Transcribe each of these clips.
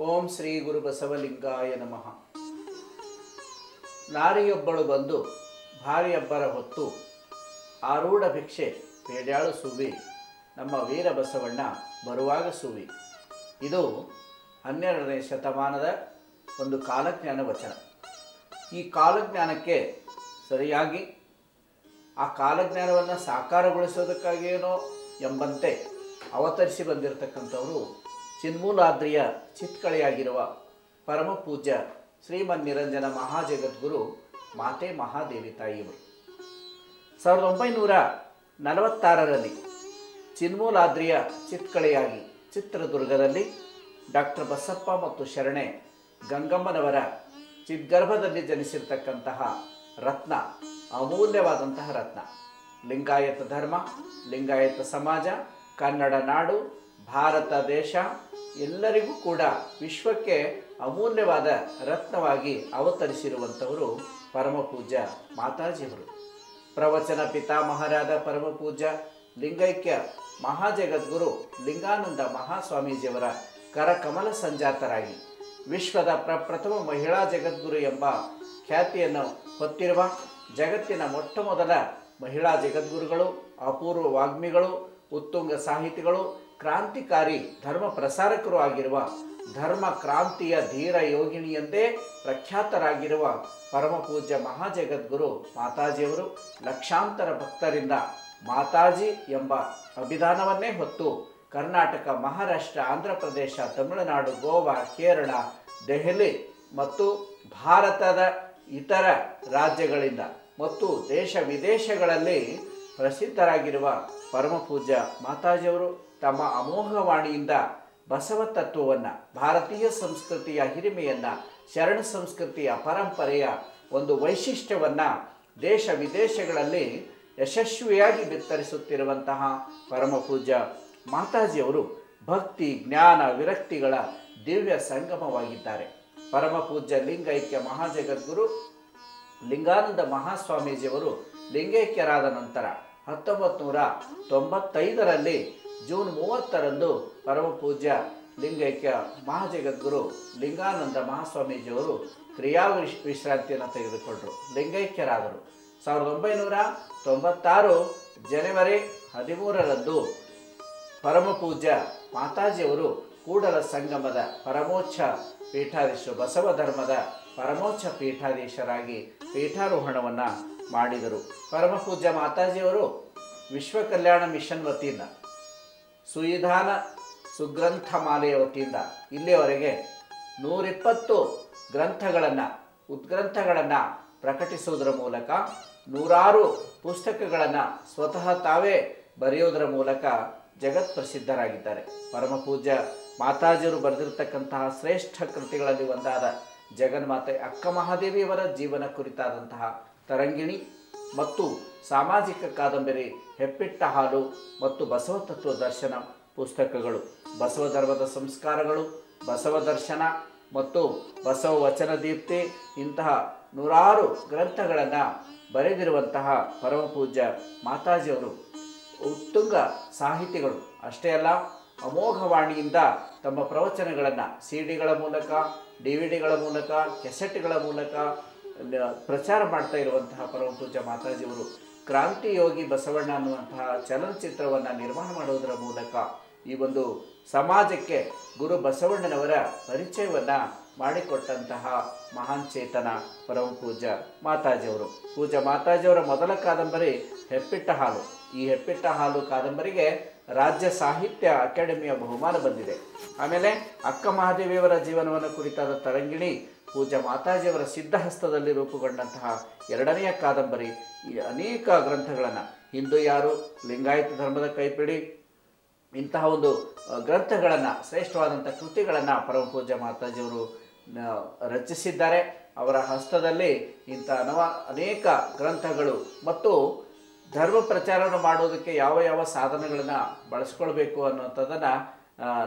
ಓಂ ಶ್ರೀ ಗುರು ಬಸವಲಿಂಗಾಯ ನಮಃ. ನಾರಿಯೊಬ್ಬಳು ಬಂದು ಭಾರಿಯಬ್ಬರ ಹೊತ್ತು ಆರೂಢ ಭಿಕ್ಷೆ ಬೇಡ್ಯಾಳು ಸುವಿ ನಮ್ಮ ವೀರ ಬಸವಣ್ಣ ಬರುವಾಗ ಸುವಿ. ಇದು 12ನೇ ಶತಮಾನದ ಒಂದು ಕಾಲಜ್ಞಾನ ವಚನ. ಈ ಕಾಲಜ್ಞಾನಕ್ಕೆ ಸರಿಯಾಗಿ ಆ ಕಾಲಜ್ಞಾನವನ್ನು ಸಾಕಾರಗೊಳಿಸೋದಕ್ಕಾಗೇನೋ ಎಂಬಂತೆ ಅವತರಿಸಿ ಬಂದಿರತಕ್ಕಂಥವರು ಚಿನ್ಮೂಲಾದ್ರಿಯ ಚಿತ್ಕಳೆಯಾಗಿರುವ ಪರಮ ಪೂಜ್ಯ ಶ್ರೀಮನ್ನಿರಂಜನ ಮಹಾಜಗದ್ಗುರು ಮಾತೆ ಮಹಾದೇವಿ ತಾಯಿಯವರು 1946ರಲ್ಲಿ ಚಿನ್ಮೂಲಾದ್ರಿಯ ಚಿತ್ಕಳೆಯಾಗಿ ಚಿತ್ರದುರ್ಗದಲ್ಲಿ ಡಾಕ್ಟರ್ ಬಸಪ್ಪ ಮತ್ತು ಶರಣೆ ಗಂಗಮ್ಮನವರ ಚಿದ್ಗರ್ಭದಲ್ಲಿ ಜನಿಸಿರ್ತಕ್ಕಂತಹ ರತ್ನ, ಅಮೂಲ್ಯವಾದಂತಹ ರತ್ನ. ಲಿಂಗಾಯತ ಧರ್ಮ, ಲಿಂಗಾಯತ ಸಮಾಜ, ಕನ್ನಡ ನಾಡು, ಭಾರತ ದೇಶ ಎಲ್ಲರಿಗೂ ಕೂಡ ವಿಶ್ವಕ್ಕೆ ಅಮೂಲ್ಯವಾದ ರತ್ನವಾಗಿ ಅವತರಿಸಿರುವಂಥವರು ಪರಮ ಪೂಜ್ಯ ಮಾತಾಜಿಯವರು. ಪ್ರವಚನ ಪಿತಾಮಹರಾದ ಪರಮ ಪೂಜ್ಯ ಲಿಂಗೈಕ್ಯ ಮಹಾಜಗದ್ಗುರು ಲಿಂಗಾನಂದ ಮಹಾಸ್ವಾಮೀಜಿಯವರ ಕರಕಮಲ ಸಂಜಾತರಾಗಿ ವಿಶ್ವದ ಪ್ರಪ್ರಥಮ ಮಹಿಳಾ ಜಗದ್ಗುರು ಎಂಬ ಖ್ಯಾತಿಯನ್ನು ಹೊತ್ತಿರುವ ಜಗತ್ತಿನ ಮೊಟ್ಟ ಮೊದಲ ಮಹಿಳಾ ಜಗದ್ಗುರುಗಳು, ಅಪೂರ್ವ ವಾಗ್ಮಿಗಳು, ಉತ್ತುಂಗ ಸಾಹಿತಿಗಳು, ಕ್ರಾಂತಿಕಾರಿ ಧರ್ಮ ಪ್ರಸಾರಕರು ಆಗಿರುವ ಧರ್ಮ ಕ್ರಾಂತಿಯ ಧೀರ ಯೋಗಿಣಿಯಂದೇ ಪ್ರಖ್ಯಾತರಾಗಿರುವ ಪರಮ ಪೂಜ್ಯ ಮಹಾಜಗದ್ಗುರು ಮಾತಾಜಿಯವರು ಲಕ್ಷಾಂತರ ಭಕ್ತರಿಂದ ಮಾತಾಜಿ ಎಂಬ ಅಭಿಧಾನವನ್ನೇ ಹೊತ್ತು ಕರ್ನಾಟಕ, ಮಹಾರಾಷ್ಟ್ರ, ಆಂಧ್ರ ಪ್ರದೇಶ, ತಮಿಳುನಾಡು, ಗೋವಾ, ಕೇರಳ, ದೆಹಲಿ ಮತ್ತು ಭಾರತದ ಇತರ ರಾಜ್ಯಗಳಿಂದ ಮತ್ತು ದೇಶ ವಿದೇಶಗಳಲ್ಲಿ ಪ್ರಸಿದ್ಧರಾಗಿರುವ ಪರಮ ಪೂಜ್ಯ ಮಾತಾಜಿಯವರು ತಮ್ಮ ಅಮೋಘವಾಣಿಯಿಂದ ಬಸವ ತತ್ವವನ್ನು, ಭಾರತೀಯ ಸಂಸ್ಕೃತಿಯ ಹಿರಿಮೆಯನ್ನು, ಶರಣ ಸಂಸ್ಕೃತಿಯ ಪರಂಪರೆಯ ಒಂದು ವೈಶಿಷ್ಟ್ಯವನ್ನು ದೇಶ ವಿದೇಶಗಳಲ್ಲಿ ಯಶಸ್ವಿಯಾಗಿ ಬಿತ್ತರಿಸುತ್ತಿರುವಂತಹ ಪರಮ ಪೂಜ್ಯ ಮಾತಾಜಿಯವರು ಭಕ್ತಿ, ಜ್ಞಾನ, ವಿರಕ್ತಿಗಳ ದಿವ್ಯ ಸಂಗಮವಾಗಿದ್ದಾರೆ. ಪರಮ ಪೂಜ್ಯ ಲಿಂಗೈಕ್ಯ ಮಹಾಜಗದ್ಗುರು ಲಿಂಗಾನಂದ ಮಹಾಸ್ವಾಮೀಜಿಯವರು ಲಿಂಗೈಕ್ಯರಾದ ನಂತರ 1995ರಲ್ಲಿ ಜೂನ್ 30ರಂದು ಪರಮ ಪೂಜ್ಯ ಲಿಂಗೈಕ್ಯ ಮಹಾಜಗದ್ಗುರು ಲಿಂಗಾನಂದ ಮಹಾಸ್ವಾಮೀಜಿಯವರು ಕ್ರಿಯಾ ವಿಶ್ರಾಂತಿಯನ್ನು ತೆಗೆದುಕೊಂಡರು, ಲಿಂಗೈಕ್ಯರಾದರು. 1996 ಜನವರಿ 13ರಂದು ಪರಮ ಪೂಜ್ಯ ಮಾತಾಜಿಯವರು ಕೂಡಲ ಸಂಗಮದ ಪರಮೋಚ್ಚ ಪೀಠಾಧೀಶರು, ಬಸವ ಧರ್ಮದ ಪರಮೋಚ್ಚ ಪೀಠಾಧೀಶರಾಗಿ ಪೀಠಾರೋಹಣವನ್ನು ಮಾಡಿದರು. ಪರಮ ಪೂಜ್ಯ ಮಾತಾಜಿಯವರು ವಿಶ್ವ ಕಲ್ಯಾಣ ಮಿಷನ್ ವತಿಯಿಂದ ಸುವಿಧಾನ ಸುಗ್ರಂಥ ಮಾಲೆಯ ವತಿಯಿಂದ ಇಲ್ಲಿಯವರೆಗೆ 120 ಉದ್ಗ್ರಂಥಗಳನ್ನು ಪ್ರಕಟಿಸುವುದರ ಮೂಲಕ 100 ಪುಸ್ತಕಗಳನ್ನು ಸ್ವತಃ ತಾವೇ ಬರೆಯುವುದರ ಮೂಲಕ ಜಗತ್ ಪ್ರಸಿದ್ಧರಾಗಿದ್ದಾರೆ. ಪರಮ ಪೂಜ್ಯ ಮಾತಾಜಿಯವರು ಬರೆದಿರತಕ್ಕಂತಹ ಶ್ರೇಷ್ಠ ಕೃತಿಗಳಲ್ಲಿ ಒಂದಾದ ಜಗನ್ಮಾತೆ ಅಕ್ಕ ಮಹಾದೇವಿಯವರ ಜೀವನ ಕುರಿತಾದಂತಹ ತರಂಗಿಣಿ ಮತ್ತು ಸಾಮಾಜಿಕ ಕಾದಂಬರಿ ಹೆಪ್ಪಿಟ್ಟ ಹಾಲು ಮತ್ತು ಬಸವ ತತ್ವ ದರ್ಶನ ಪುಸ್ತಕಗಳು, ಬಸವ ಧರ್ಮದ ಸಂಸ್ಕಾರಗಳು, ಬಸವ ದರ್ಶನ ಮತ್ತು ಬಸವ ವಚನ ದೀಪ್ತಿ ಇಂತಹ 100 ಗ್ರಂಥಗಳನ್ನು ಬರೆದಿರುವಂತಹ ಪರಮ ಪೂಜ್ಯ ಮಾತಾಜಿಯವರು ಉತ್ತುಂಗ ಸಾಹಿತಿಗಳು. ಅಷ್ಟೇ ಅಲ್ಲ, ಅಮೋಘವಾಣಿಯಿಂದ ತಮ್ಮ ಪ್ರವಚನಗಳನ್ನು ಸಿಡಿಗಳ ಮೂಲಕ, DVD ಮೂಲಕ, ಕೆಸೆಟ್ಗಳ ಮೂಲಕ ಪ್ರಚಾರ ಮಾಡ್ತಾ ಇರುವಂತಹ ಪರಮ ಪೂಜ್ಯ ಮಾತಾಜಿಯವರು ಕ್ರಾಂತಿಯೋಗಿ ಬಸವಣ್ಣ ಅನ್ನುವಂತಹ ಚಲನಚಿತ್ರವನ್ನು ನಿರ್ಮಾಣ ಮಾಡುವುದರ ಮೂಲಕ ಈ ಒಂದು ಸಮಾಜಕ್ಕೆ ಗುರು ಬಸವಣ್ಣನವರ ಪರಿಚಯವನ್ನು ಮಾಡಿಕೊಟ್ಟಂತಹ ಮಹಾನ್ ಚೇತನ ಪರಮ ಪೂಜ್ಯ ಮಾತಾಜಿಯವರು. ಪೂಜ್ಯ ಮಾತಾಜಿಯವರ ಮೊದಲ ಕಾದಂಬರಿ ಹೆಪ್ಪಿಟ್ಟ ಹಾಲು. ಈ ಹೆಪ್ಪಿಟ್ಟ ಹಾಲು ಕಾದಂಬರಿಗೆ ರಾಜ್ಯ ಸಾಹಿತ್ಯ ಅಕಾಡೆಮಿಯ ಬಹುಮಾನ ಬಂದಿದೆ. ಆಮೇಲೆ ಅಕ್ಕ ಮಹಾದೇವಿಯವರ ಜೀವನವನ್ನು ಕುರಿತಾದ ತರಂಗಿಣಿ ಪೂಜ್ಯ ಮಾತಾಜಿಯವರ ಸಿದ್ಧಹಸ್ತದಲ್ಲಿ ರೂಪುಗೊಂಡಂತಹ 2ನೆಯ ಕಾದಂಬರಿ. ಈ ಅನೇಕ ಗ್ರಂಥಗಳನ್ನು, ಹಿಂದೂ ಯಾರು, ಲಿಂಗಾಯತ ಧರ್ಮದ ಕೈಪಿಡಿ, ಇಂತಹ ಒಂದು ಗ್ರಂಥಗಳನ್ನು, ಶ್ರೇಷ್ಠವಾದಂಥ ಕೃತಿಗಳನ್ನು ಪರಮ ಪೂಜ್ಯ ಮಾತಾಜಿಯವರು ರಚಿಸಿದ್ದಾರೆ. ಅವರ ಹಸ್ತದಲ್ಲಿ ಇಂಥ ಅನೇಕ ಗ್ರಂಥಗಳು ಮತ್ತು ಧರ್ಮ ಪ್ರಚಾರವನ್ನು ಮಾಡೋದಕ್ಕೆ ಯಾವ ಯಾವ ಸಾಧನಗಳನ್ನು ಬಳಸ್ಕೊಳ್ಬೇಕು ಅನ್ನೋಂಥದ್ದನ್ನು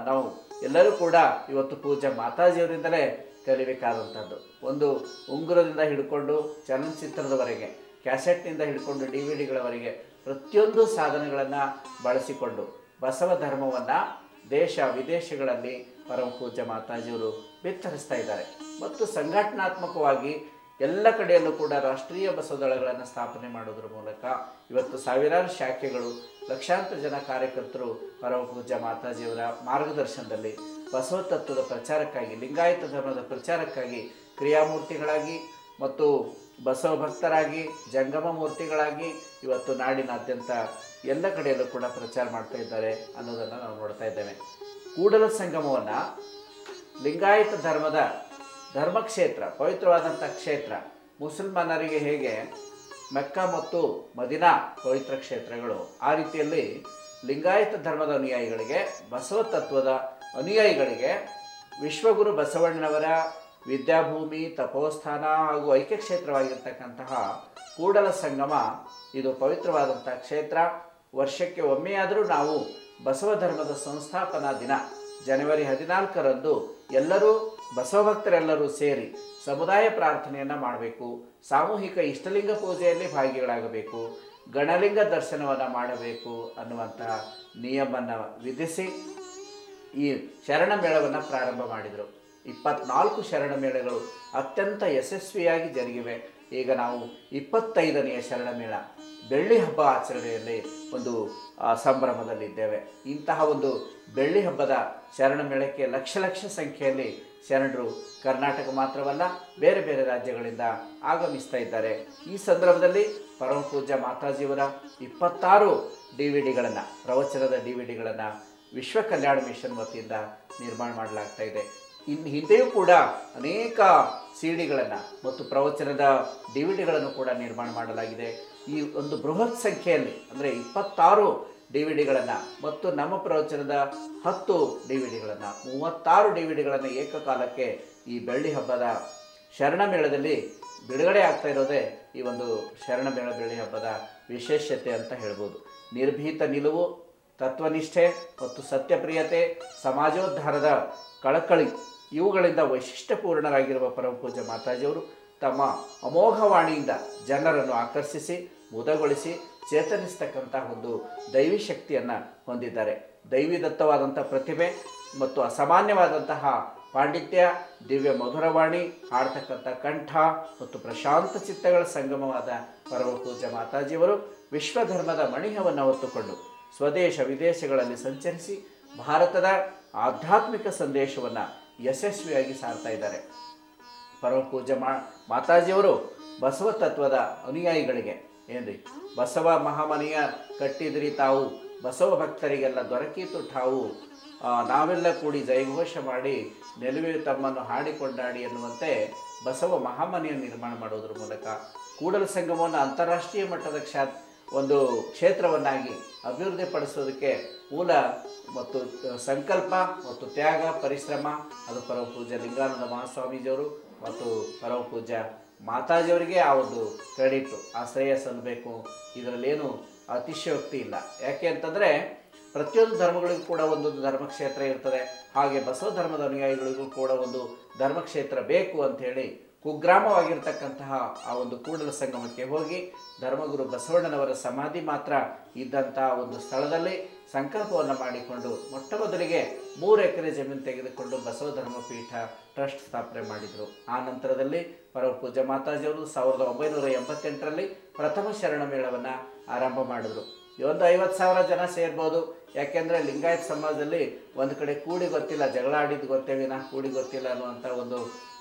ನಾವು ಎಲ್ಲರೂ ಕೂಡ ಇವತ್ತು ಪೂಜ್ಯ ಮಾತಾಜಿಯವರಿಂದಲೇ ಕಲಿಬೇಕಾದಂಥದ್ದು. ಒಂದು ಉಂಗುರದಿಂದ ಹಿಡ್ಕೊಂಡು ಚಲನಚಿತ್ರದವರೆಗೆ, ಕ್ಯಾಸೆಟ್ನಿಂದ ಹಿಡ್ಕೊಂಡು DVDಗಳವರೆಗೆ ಪ್ರತಿಯೊಂದು ಸಾಧನಗಳನ್ನು ಬಳಸಿಕೊಂಡು ಬಸವ ಧರ್ಮವನ್ನು ದೇಶ ವಿದೇಶಗಳಲ್ಲಿ ಪರಮ ಪೂಜ್ಯ ಮಾತಾಜಿಯವರು ಬಿತ್ತರಿಸ್ತಾ ಇದ್ದಾರೆ. ಮತ್ತು ಸಂಘಟನಾತ್ಮಕವಾಗಿ ಎಲ್ಲ ಕಡೆಯಲ್ಲೂ ಕೂಡ ರಾಷ್ಟ್ರೀಯ ಬಸವದಳಗಳನ್ನು ಸ್ಥಾಪನೆ ಮಾಡೋದ್ರ ಮೂಲಕ ಇವತ್ತು ಸಾವಿರಾರು ಶಾಖೆಗಳು, ಲಕ್ಷಾಂತರ ಜನ ಕಾರ್ಯಕರ್ತರು ಪರಮ ಪೂಜ್ಯ ಮಾತಾಜಿಯವರ ಮಾರ್ಗದರ್ಶನದಲ್ಲಿ ಬಸವ ತತ್ವದ ಪ್ರಚಾರಕ್ಕಾಗಿ, ಲಿಂಗಾಯತ ಧರ್ಮದ ಪ್ರಚಾರಕ್ಕಾಗಿ ಕ್ರಿಯಾಮೂರ್ತಿಗಳಾಗಿ ಮತ್ತು ಬಸವ ಭಕ್ತರಾಗಿ, ಜಂಗಮ ಮೂರ್ತಿಗಳಾಗಿ ಇವತ್ತು ನಾಡಿನಾದ್ಯಂತ ಎಲ್ಲ ಕಡೆಯಲ್ಲೂ ಕೂಡ ಪ್ರಚಾರ ಮಾಡ್ತಾ ಇದ್ದಾರೆ ಅನ್ನೋದನ್ನು ನಾವು ನೋಡ್ತಾ ಇದ್ದೇವೆ. ಕೂಡಲ ಸಂಗಮವನ್ನು ಲಿಂಗಾಯತ ಧರ್ಮದ ಧರ್ಮಕ್ಷೇತ್ರ, ಪವಿತ್ರವಾದಂಥ ಕ್ಷೇತ್ರ, ಮುಸಲ್ಮಾನರಿಗೆ ಹೇಗೆ ಮೆಕ್ಕಾ ಮತ್ತು ಮದಿನಾ ಪವಿತ್ರ ಕ್ಷೇತ್ರಗಳು, ಆ ರೀತಿಯಲ್ಲಿ ಲಿಂಗಾಯತ ಧರ್ಮದ ಅನುಯಾಯಿಗಳಿಗೆ, ಬಸವ ತತ್ವದ ಅನುಯಾಯಿಗಳಿಗೆ ವಿಶ್ವಗುರು ಬಸವಣ್ಣನವರ ವಿದ್ಯಾಭೂಮಿ, ತಪೋಸ್ಥಾನ ಹಾಗೂ ಐಕ್ಯ ಕ್ಷೇತ್ರವಾಗಿರ್ತಕ್ಕಂತಹ ಕೂಡಲ ಸಂಗಮ ಇದು ಪವಿತ್ರವಾದಂಥ ಕ್ಷೇತ್ರ. ವರ್ಷಕ್ಕೆ ಒಮ್ಮೆಯಾದರೂ ನಾವು ಬಸವ ಧರ್ಮದ ಸಂಸ್ಥಾಪನಾ ದಿನ ಜನವರಿ 14ರಂದು ಎಲ್ಲರೂ ಬಸವ ಭಕ್ತರೆಲ್ಲರೂ ಸೇರಿ ಸಮುದಾಯ ಪ್ರಾರ್ಥನೆಯನ್ನು ಮಾಡಬೇಕು, ಸಾಮೂಹಿಕ ಇಷ್ಟಲಿಂಗ ಪೂಜೆಯಲ್ಲಿ ಭಾಗಿಗಳಾಗಬೇಕು, ಗಣಲಿಂಗ ದರ್ಶನವನ್ನು ಮಾಡಬೇಕು ಅನ್ನುವಂತಹ ನಿಯಮವನ್ನು ವಿಧಿಸಿ ಈ ಶರಣ ಮೇಳವನ್ನು ಪ್ರಾರಂಭ ಮಾಡಿದರು. 24 ಶರಣ ಮೇಳಗಳು ಅತ್ಯಂತ ಯಶಸ್ವಿಯಾಗಿ ಜರುಗಿವೆ. ಈಗ ನಾವು 25ನೆಯ ಶರಣ ಮೇಳ ಬೆಳ್ಳಿ ಹಬ್ಬ ಆಚರಣೆಯಲ್ಲಿ ಒಂದು ಸಂಭ್ರಮದಲ್ಲಿದ್ದೇವೆ. ಇಂತಹ ಒಂದು ಬೆಳ್ಳಿ ಹಬ್ಬದ ಶರಣ ಮೇಳಕ್ಕೆ ಲಕ್ಷ ಲಕ್ಷ ಸಂಖ್ಯೆಯಲ್ಲಿ ಶರಣರು ಕರ್ನಾಟಕ ಮಾತ್ರವಲ್ಲ ಬೇರೆ ಬೇರೆ ರಾಜ್ಯಗಳಿಂದ ಆಗಮಿಸ್ತಾ ಇದ್ದಾರೆ. ಈ ಸಂದರ್ಭದಲ್ಲಿ ಪರಮ ಪೂಜ್ಯ ಮಾತಾಜಿಯವರ 26 DVD-ಗಳನ್ನು, ಪ್ರವಚನದ DVD-ಗಳನ್ನು ವಿಶ್ವ ಕಲ್ಯಾಣ ಮಿಷನ್ ವತಿಯಿಂದ ನಿರ್ಮಾಣ ಮಾಡಲಾಗ್ತಾ ಇದೆ. ಇನ್ನು ಹಿಂದೆಯೂ ಕೂಡ ಅನೇಕ CD-ಗಳನ್ನು ಮತ್ತು ಪ್ರವಚನದ DVD-ಗಳನ್ನು ಕೂಡ ನಿರ್ಮಾಣ ಮಾಡಲಾಗಿದೆ. ಈ ಒಂದು ಬೃಹತ್ ಸಂಖ್ಯೆಯಲ್ಲಿ ಅಂದರೆ 26 DVD-ಗಳನ್ನು ಮತ್ತು ನಮ್ಮ ಪ್ರವಚನದ 10 DVD-ಗಳನ್ನು 36 DVD-ಗಳನ್ನು ಏಕಕಾಲಕ್ಕೆ ಈ ಬೆಳ್ಳಿ ಹಬ್ಬದ ಶರಣ ಮೇಳದಲ್ಲಿ ಬಿಡುಗಡೆ ಆಗ್ತಾ ಇರೋದೇ ಈ ಒಂದು ಶರಣ ಮೇಳ ಬೆಳ್ಳಿ ಹಬ್ಬದ ವಿಶೇಷತೆ ಅಂತ ಹೇಳ್ಬೋದು. ನಿರ್ಭೀತ ನಿಲುವು, ತತ್ವನಿಷ್ಠೆ ಮತ್ತು ಸತ್ಯಪ್ರಿಯತೆ, ಸಮಾಜೋದ್ಧಾರದ ಕಳಕಳಿ ಇವುಗಳಿಂದ ವೈಶಿಷ್ಟ್ಯಪೂರ್ಣರಾಗಿರುವ ಪರಮ ಪೂಜ್ಯ ಮಾತಾಜಿಯವರು ತಮ್ಮ ಅಮೋಘವಾಣಿಯಿಂದ ಜನರನ್ನು ಆಕರ್ಷಿಸಿ, ಮುದಗೊಳಿಸಿ, ಚೇತನಿಸ್ತಕ್ಕಂಥ ಒಂದು ದೈವಿ ಶಕ್ತಿಯನ್ನು ಹೊಂದಿದ್ದಾರೆ. ದೈವಿದತ್ತವಾದಂಥ ಪ್ರತಿಭೆ ಮತ್ತು ಅಸಾಮಾನ್ಯವಾದಂತಹ ಪಾಂಡಿತ್ಯ, ದಿವ್ಯ ಮಧುರವಾಣಿ, ಹಾಡ್ತಕ್ಕಂಥ ಕಂಠ ಮತ್ತು ಪ್ರಶಾಂತ ಚಿತ್ತಗಳ ಸಂಗಮವಾದ ಪರಮ ಪೂಜ್ಯ ಮಾತಾಜಿಯವರು ವಿಶ್ವಧರ್ಮದ ಮಣಿಹವನ್ನು ಹೊತ್ತುಕೊಂಡು ಸ್ವದೇಶ ವಿದೇಶಗಳಲ್ಲಿ ಸಂಚರಿಸಿ ಭಾರತದ ಆಧ್ಯಾತ್ಮಿಕ ಸಂದೇಶವನ್ನು ಯಶಸ್ವಿಯಾಗಿ ಸಾರ್ತಾ ಇದ್ದಾರೆ. ಪರಮ ಪೂಜ್ಯ ಮಾತಾಜಿಯವರು ಬಸವ ತತ್ವದ ಅನುಯಾಯಿಗಳಿಗೆ ಏನ್ರಿ ಬಸವ ಮಹಾಮನೆಯ ಕಟ್ಟಿದಿರಿ ತಾವು, ಬಸವ ಭಕ್ತರಿಗೆಲ್ಲ ದೊರಕೀತು ಠಾವು, ನಾವೆಲ್ಲ ಕೂಡಿ ಜಯಘೋಷ ಮಾಡಿ ನೆಲುವೆ ತಮ್ಮನ್ನು ಹಾಡಿಕೊಂಡಾಡಿ ಎನ್ನುವಂತೆ ಬಸವ ಮಹಾಮನೆಯನ್ನು ನಿರ್ಮಾಣ ಮಾಡೋದ್ರ ಮೂಲಕ ಕೂಡಲ ಸಂಗಮವನ್ನು ಅಂತಾರಾಷ್ಟ್ರೀಯ ಮಟ್ಟದ ಒಂದು ಕ್ಷೇತ್ರವನ್ನಾಗಿ ಅಭಿವೃದ್ಧಿಪಡಿಸೋದಕ್ಕೆ ಮೂಲ ಮತ್ತು ಸಂಕಲ್ಪ ಮತ್ತು ತ್ಯಾಗ, ಪರಿಶ್ರಮ ಅದು ಪರಮ ಪೂಜ್ಯ ಲಿಂಗಾನಂದ ಮಹಾಸ್ವಾಮೀಜಿಯವರು ಮತ್ತು ಪರಮ ಪೂಜ್ಯ ಮಾತಾಜಿಯವರಿಗೆ ಆ ಒಂದು ಕ್ರೆಡಿಟು, ಆ ಶ್ರೇಯ ಸಲ್ಲಬೇಕು. ಇದರಲ್ಲೇನು ಅತಿಶಯೋಕ್ತಿ ಇಲ್ಲ. ಯಾಕೆ ಅಂತಂದರೆ ಪ್ರತಿಯೊಂದು ಧರ್ಮಗಳಿಗೂ ಕೂಡ ಒಂದೊಂದು ಧರ್ಮಕ್ಷೇತ್ರ ಇರ್ತದೆ. ಹಾಗೆ ಬಸವ ಧರ್ಮದ ಅನುಯಾಯಿಗಳಿಗೂ ಕೂಡ ಒಂದು ಧರ್ಮಕ್ಷೇತ್ರ ಬೇಕು ಅಂಥೇಳಿ ಕುಗ್ರಾಮವಾಗಿರ್ತಕ್ಕಂತಹ ಆ ಒಂದು ಕೂಡಲ ಸಂಗಮಕ್ಕೆ ಹೋಗಿ ಧರ್ಮಗುರು ಬಸವಣ್ಣನವರ ಸಮಾಧಿ ಮಾತ್ರ ಇದ್ದಂಥ ಒಂದು ಸ್ಥಳದಲ್ಲಿ ಸಂಕಲ್ಪವನ್ನು ಮಾಡಿಕೊಂಡು ಮೊಟ್ಟ ಮೊದಲಿಗೆ 3 ಎಕರೆ ಜಮೀನು ತೆಗೆದುಕೊಂಡು ಬಸವ ಧರ್ಮಪೀಠ ಟ್ರಸ್ಟ್ ಸ್ಥಾಪನೆ ಮಾಡಿದರು. ಆ ನಂತರದಲ್ಲಿ ಪರಮ ಪೂಜ್ಯ ಮಾತಾಜಿಯವರು 1988ರಲ್ಲಿ ಪ್ರಥಮ ಶರಣ ಮೇಳವನ್ನು ಆರಂಭ ಮಾಡಿದ್ರು. ಒಂದು 50,000 ಜನ ಸೇರ್ಬೋದು. ಯಾಕೆಂದರೆ ಲಿಂಗಾಯತ ಸಮಾಜದಲ್ಲಿ ಒಂದು ಕಡೆ ಕೂಡಿ ಗೊತ್ತಿಲ್ಲ, ಜಗಳ ಆಡಿದ್ದು ಗೊತ್ತೇವಿನ ಕೂಡಿ ಗೊತ್ತಿಲ್ಲ ಅನ್ನುವಂಥ ಒಂದು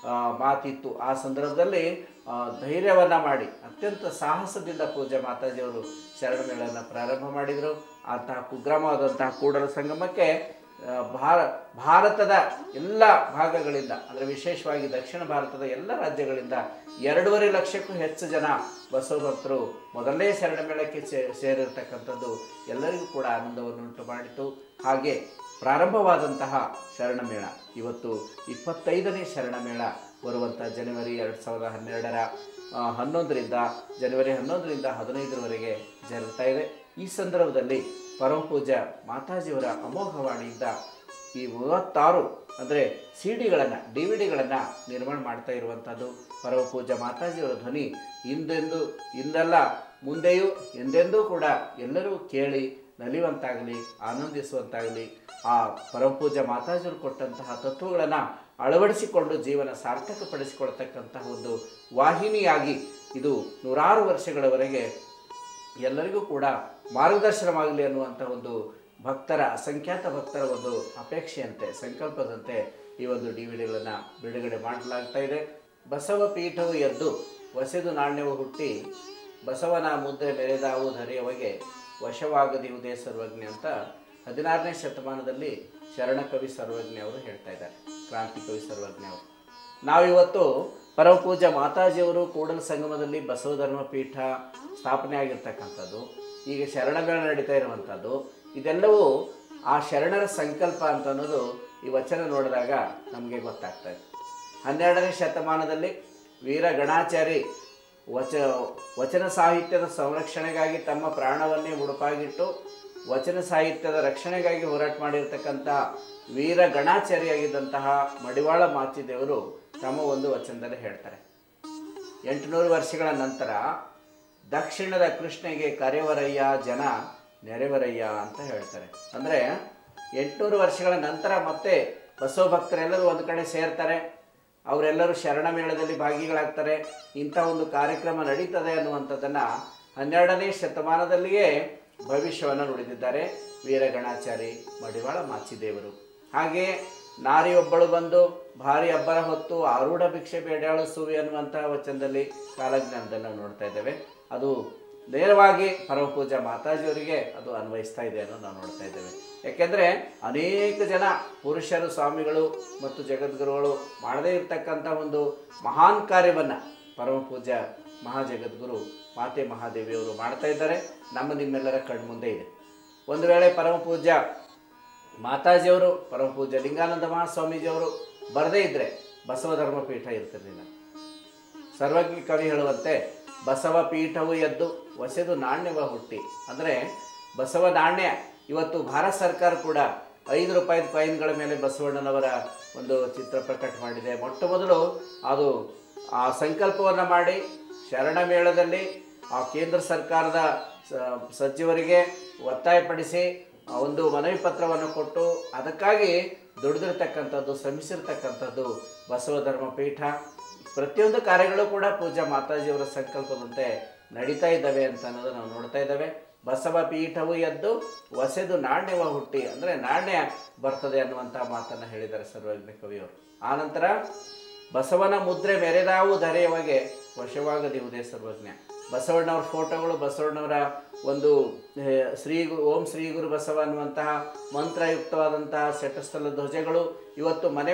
ಮಾತಿತ್ತು. ಆ ಸಂದರ್ಭದಲ್ಲಿ ಧೈರ್ಯವನ್ನು ಮಾಡಿ ಅತ್ಯಂತ ಸಾಹಸದಿಂದ ಪೂಜ್ಯ ಮಾತಾಜಿಯವರು ಶರಣ ಮೇಳವನ್ನು ಪ್ರಾರಂಭ ಮಾಡಿದರು. ಅಂತಹ ಕುಗ್ರಾಮವಾದಂತಹ ಕೂಡಲ ಸಂಗಮಕ್ಕೆ ಭಾರತದ ಎಲ್ಲ ಭಾಗಗಳಿಂದ ಅಂದರೆ ವಿಶೇಷವಾಗಿ ದಕ್ಷಿಣ ಭಾರತದ ಎಲ್ಲ ರಾಜ್ಯಗಳಿಂದ 2.5 ಲಕ್ಷಕ್ಕೂ ಹೆಚ್ಚು ಜನ ಬಸವ ಭಕ್ತರು ಮೊದಲನೇ ಶರಣ ಮೇಳಕ್ಕೆ ಸೇರಿರ್ತಕ್ಕಂಥದ್ದು ಎಲ್ಲರಿಗೂ ಕೂಡ ಆನಂದವನ್ನು ಉಂಟು ಮಾಡಿತು. ಹಾಗೆ ಪ್ರಾರಂಭವಾದಂತಹ ಶರಣ ಮೇಳ ಇವತ್ತು 25ನೇ ಶರಣ ಮೇಳ ಬರುವಂಥ ಜನವರಿ 2012ರ 11ರಿಂದ ಜನವರಿ 11ರಿಂದ 15ರವರೆಗೆ ಜರುಗ್ತಾ ಇದೆ. ಈ ಸಂದರ್ಭದಲ್ಲಿ ಪರಮ ಪೂಜ್ಯ ಮಾತಾಜಿಯವರ ಅಮೋಘವಾಣಿಯಿಂದ ಈ 36 ಅಂದರೆ CD-ಗಳನ್ನು DVD-ಗಳನ್ನು ನಿರ್ಮಾಣ ಮಾಡ್ತಾ ಇರುವಂಥದ್ದು ಪರಮ ಪೂಜ್ಯ ಮಾತಾಜಿಯವರ ಧ್ವನಿ ಇಂದೆಲ್ಲ ಮುಂದೆಯೂ ಎಂದೆಂದೂ ಕೂಡ ಎಲ್ಲರೂ ಕೇಳಿ ನಲಿಯುವಂತಾಗಲಿ, ಆನಂದಿಸುವಂತಾಗಲಿ, ಆ ಪರಮಪೂಜ್ಯ ಮಾತಾಜಿಯವರು ಕೊಟ್ಟಂತಹ ತತ್ವಗಳನ್ನು ಅಳವಡಿಸಿಕೊಂಡು ಜೀವನ ಸಾರ್ಥಕಪಡಿಸಿಕೊಳ್ತಕ್ಕಂತಹ ಒಂದು ವಾಹಿನಿಯಾಗಿ ಇದು ನೂರಾರು ವರ್ಷಗಳವರೆಗೆ ಎಲ್ಲರಿಗೂ ಕೂಡ ಮಾರ್ಗದರ್ಶನವಾಗಲಿ ಅನ್ನುವಂಥ ಒಂದು ಭಕ್ತರ, ಅಸಂಖ್ಯಾತ ಭಕ್ತರ ಒಂದು ಅಪೇಕ್ಷೆಯಂತೆ, ಸಂಕಲ್ಪದಂತೆ ಈ ಒಂದು DVD ಬಿಡುಗಡೆ ಮಾಡಲಾಗ್ತಾ ಇದೆ. ಬಸವ ಪೀಠವು ಎದ್ದು ವಸೆದು ನಾಣ್ಯವು ಹುಟ್ಟಿ, ಬಸವನ ಮುದ್ರೆ ಮೆರೆದಾವು ಧರೆಯವಗೆ ವಶವಾಗದಿರುವುದೇ ಸರ್ವಜ್ಞ ಅಂತ 16ನೇ ಶತಮಾನದಲ್ಲಿ ಶರಣಕವಿ ಸರ್ವಜ್ಞ ಅವರು ಹೇಳ್ತಾ ಇದ್ದಾರೆ, ಕ್ರಾಂತಿಕವಿ ಸರ್ವಜ್ಞ ಅವರು. ನಾವಿವತ್ತು ಪರಮಪೂಜ್ಯ ಮಾತಾಜಿಯವರು ಕೂಡಲ ಸಂಗಮದಲ್ಲಿ ಬಸವ ಧರ್ಮ ಪೀಠ ಸ್ಥಾಪನೆ ಆಗಿರ್ತಕ್ಕಂಥದ್ದು, ಈಗ ಶರಣಮೇಳ ನಡೀತಾ ಇರುವಂಥದ್ದು, ಇದೆಲ್ಲವೂ ಆ ಶರಣರ ಸಂಕಲ್ಪ ಅಂತ ಅನ್ನೋದು ಈ ವಚನ ನೋಡಿದಾಗ ನಮಗೆ ಗೊತ್ತಾಗ್ತಾ ಇದೆ. 12ನೇ ಶತಮಾನದಲ್ಲಿ ವೀರ ಗಣಾಚಾರಿ ವಚನ ಸಾಹಿತ್ಯದ ಸಂರಕ್ಷಣೆಗಾಗಿ ತಮ್ಮ ಪ್ರಾಣವನ್ನೇ ಮುಡುಪಾಗಿಟ್ಟು ವಚನ ಸಾಹಿತ್ಯದ ರಕ್ಷಣೆಗಾಗಿ ಹೋರಾಟ ಮಾಡಿರ್ತಕ್ಕಂಥ ವೀರ ಗಣಾಚಾರಿಯಾಗಿದ್ದಂತಹ ಮಡಿವಾಳ ಮಾಚಿದೇವರು ತಮ್ಮ ಒಂದು ವಚನದಲ್ಲಿ ಹೇಳ್ತಾರೆ, 800 ವರ್ಷಗಳ ನಂತರ ದಕ್ಷಿಣದ ಕೃಷ್ಣೆಗೆ ಕರೆವರಯ್ಯ ಜನ ನೆರೆವರಯ್ಯ ಅಂತ ಹೇಳ್ತಾರೆ. ಅಂದರೆ 800 ವರ್ಷಗಳ ನಂತರ ಮತ್ತೆ ಬಸವ ಭಕ್ತರೆಲ್ಲರೂ ಒಂದು ಕಡೆ ಸೇರ್ತಾರೆ, ಅವರೆಲ್ಲರೂ ಶರಣ ಮೇಳದಲ್ಲಿ ಭಾಗಿಗಳಾಗ್ತಾರೆ, ಇಂಥ ಒಂದು ಕಾರ್ಯಕ್ರಮ ನಡೀತದೆ ಅನ್ನುವಂಥದ್ದನ್ನು 12ನೇ ಶತಮಾನದಲ್ಲಿಯೇ ಭವಿಷ್ಯವನ್ನು ನುಡಿದಿದ್ದಾರೆ ವೀರಗಣಾಚಾರಿ ಮಡಿವಾಳ ಮಾಚಿದೇವರು. ಹಾಗೆ ನಾರಿಯೊಬ್ಬಳು ಬಂದು ಭಾರಿ ಅಬ್ಬರ ಹೊತ್ತು ಆರೂಢ ಭಿಕ್ಷೆ ಬೇಡಾಳು ಸುವಿ ಅನ್ನುವಂತಹ ವಚನದಲ್ಲಿ ಕಾಲಜ್ಞಾನದಲ್ಲಿ ನಾವು ನೋಡ್ತಾ ಇದ್ದೇವೆ. ಅದು ನೇರವಾಗಿ ಪರಮಪೂಜ್ಯ ಮಾತಾಜಿಯವರಿಗೆ ಅದು ಅನ್ವಯಿಸ್ತಾ ಇದೆ ಅನ್ನೋ ನಾವು ನೋಡ್ತಾ ಇದ್ದೇವೆ. ಯಾಕೆಂದರೆ ಅನೇಕ ಜನ ಪುರುಷರು, ಸ್ವಾಮಿಗಳು ಮತ್ತು ಜಗದ್ಗುರುಗಳು ಮಾಡದೇ ಇರತಕ್ಕಂಥ ಒಂದು ಮಹಾನ್ ಕಾರ್ಯವನ್ನು ಪರಮಪೂಜ್ಯ ಮಹಾಜಗದ್ಗುರು ಮಾತೆ ಮಹಾದೇವಿಯವರು ಮಾಡ್ತಾ ಇದ್ದಾರೆ, ನಿಮ್ಮೆಲ್ಲರ ಕಣ್ಮುಂದೆ ಇದೆ. ಒಂದು ವೇಳೆ ಪರಮಪೂಜ್ಯ ಮಾತಾಜಿಯವರು, ಪರಮಪೂಜ್ಯ ಲಿಂಗಾನಂದ ಮಹಾಸ್ವಾಮೀಜಿಯವರು ಬರದೇ ಇದ್ದರೆ ಬಸವ ಧರ್ಮ ಪೀಠ ಇರ್ತಿರಲಿಲ್ಲ. ಸರ್ವಜ್ಞ ಕವಿ ಹೇಳುವಂತೆ ಬಸವ ಪೀಠವು ಎದ್ದು ವಸೆದು ನಾಣ್ಯವ ಹುಟ್ಟಿ. ಅಂದರೆ ಬಸವ ನಾಣ್ಯ ಇವತ್ತು ಭಾರತ ಸರ್ಕಾರ ಕೂಡ 5 ರೂಪಾಯಿದ ಕಾಯಿನ್ಗಳ ಮೇಲೆ ಬಸವಣ್ಣನವರ ಒಂದು ಚಿತ್ರ ಪ್ರಕಟ ಮಾಡಿದೆ. ಮೊಟ್ಟ ಮೊದಲು ಅದು ಆ ಸಂಕಲ್ಪವನ್ನು ಮಾಡಿ ಶರಣ ಮೇಳದಲ್ಲಿ ಆ ಕೇಂದ್ರ ಸರ್ಕಾರದ ಸಚಿವರಿಗೆ ಒತ್ತಾಯಪಡಿಸಿ ಒಂದು ಮನವಿ ಪತ್ರವನ್ನು ಕೊಟ್ಟು ಅದಕ್ಕಾಗಿ ದುಡಿದಿರ್ತಕ್ಕಂಥದ್ದು, ಶ್ರಮಿಸಿರ್ತಕ್ಕಂಥದ್ದು ಬಸವ ಧರ್ಮ ಪೀಠ. ಪ್ರತಿಯೊಂದು ಕಾರ್ಯಗಳು ಕೂಡ ಪೂಜ್ಯ ಮಾತಾಜಿಯವರ ಸಂಕಲ್ಪದಂತೆ ನಡೀತಾ ಇದ್ದಾವೆ ಅಂತ ಅನ್ನೋದು ನಾವು ನೋಡ್ತಾ ಇದ್ದೇವೆ. ಬಸವ ಪೀಠವು ಎದ್ದು ವಸೆದು ನಾಣ್ಯವ ಹುಟ್ಟಿ, ಅಂದರೆ ನಾಣ್ಯ ಬರ್ತದೆ ಅನ್ನುವಂಥ ಮಾತನ್ನು ಹೇಳಿದ್ದಾರೆ ಸರ್ವಜ್ಞ ಕವಿಯವರು. ಆನಂತರ ಬಸವನ ಮುದ್ರೆ ಮೆರೆದಾವು ಧರೆಯವಗೆ ವಶವಾಗದಿರುವುದೇ ಸರ್ವಜ್ಞ. ಬಸವಣ್ಣವ್ರ ಫೋಟೋಗಳು, ಬಸವಣ್ಣವರ ಒಂದು ಓಂ ಶ್ರೀ ಗುರು ಬಸವ ಅನ್ನುವಂತಹ ಮಂತ್ರಯುಕ್ತವಾದಂತಹ ಶಟಸ್ಥಲ ಧ್ವಜಗಳು ಇವತ್ತು ಮನೆ